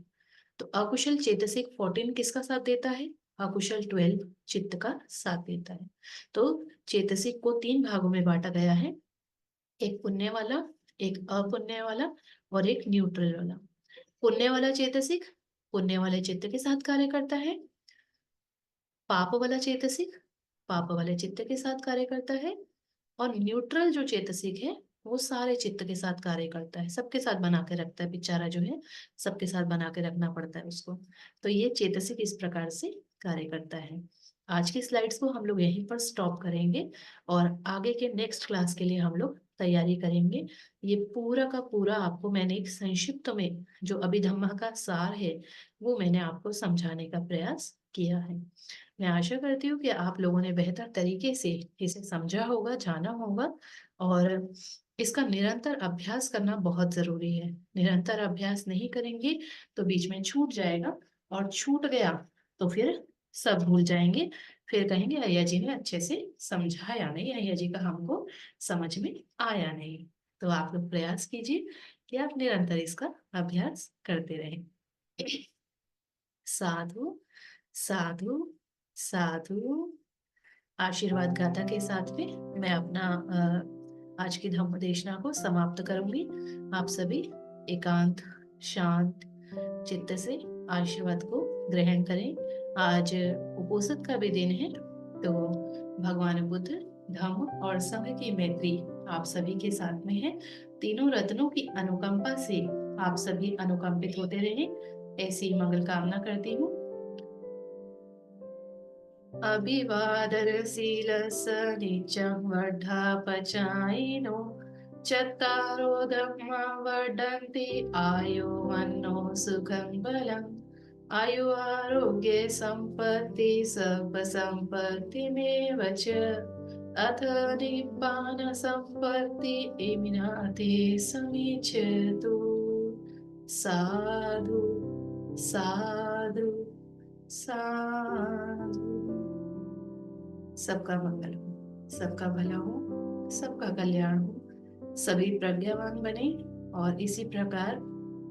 तो अकुशल चेतसिक 14 किसका साथ देता है? अकुशल 12 चित्त का साथ देता है। तो चेतसिक को 3 भागों में बांटा गया है, एक पुण्य वाला, एक अपुण्य वाला, और एक न्यूट्रल वाला। पुण्य वाला चेतसिक पुण्य वाले चित्त के साथ कार्य करता है। पाप वाला चेतसिक पाप वाले चित्त के साथ कार्य करता है। और न्यूट्रल जो चेतसिक है वो सारे चित्त के साथ कार्य करता है, सबके साथ बना के रखता है बेचारा जो है, सबके साथ बना के रखना पड़ता है उसको। तो ये चेतसिक इस प्रकार से कार्य करता है। आज की स्लाइड्स को हम लोग यहीं पर स्टॉप करेंगे, और आगे के नेक्स्ट क्लास के लिए हम लोग तैयारी करेंगे। ये पूरा का पूरा आपको मैंने एक संक्षिप्त में, जो अभिधम्मा का सार है, वो मैंने आपको समझाने का प्रयास किया है। मैं आशा करती हूँ कि आप लोगों ने बेहतर तरीके से इसे समझा होगा, जाना होगा। और इसका निरंतर अभ्यास करना बहुत जरूरी है। निरंतर अभ्यास नहीं करेंगे तो बीच में छूट जाएगा, और छूट गया तो फिर सब भूल जाएंगे। फिर कहेंगे अय्या जी ने अच्छे से समझाया नहीं, अय्या जी का हमको समझ में आया नहीं। तो आप लोग प्रयास कीजिए कि आप निरंतर इसका अभ्यास करते रहें। साधु, साधु, साधु। आशीर्वाद गाथा के साथ में मैं अपना आज की धम्म देशना को समाप्त करूंगी। आप सभी एकांत शांत चित्त से आशीर्वाद को ग्रहण करें। आज उपोषित का भी दिन है, तो भगवान बुद्ध, धम्म और संघ की मैत्री आप सभी के साथ में है। तीनों रत्नों की अनुकंपा से आप सभी अनुकंपित होते रहें, ऐसी मंगल कामना करती हूँ। अभिवादरशीलस्य नित्यं वर्धापचायिनो चत्तारो धम्मा वर्धन्ति आयुर्वन्नो सुखं बलम्। आयु आरोग्ये सम्पत्ति सर्वसम्पत्तिमेव च अथ निब्बान सम्पत्ति इमिनाति समिच्छतु। साधु, साधु, साधु। सबका मंगल हो, सबका भला हो, सबका कल्याण हो, सभी प्रज्ञावान बने और इसी प्रकार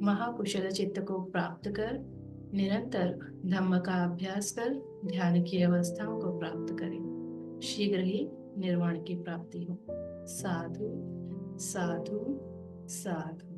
महाकुशल चित्त को प्राप्त कर निरंतर धम्म का अभ्यास कर ध्यान की अवस्थाओं को प्राप्त करें। शीघ्र ही निर्वाण की प्राप्ति हो। साधु, साधु, साधु।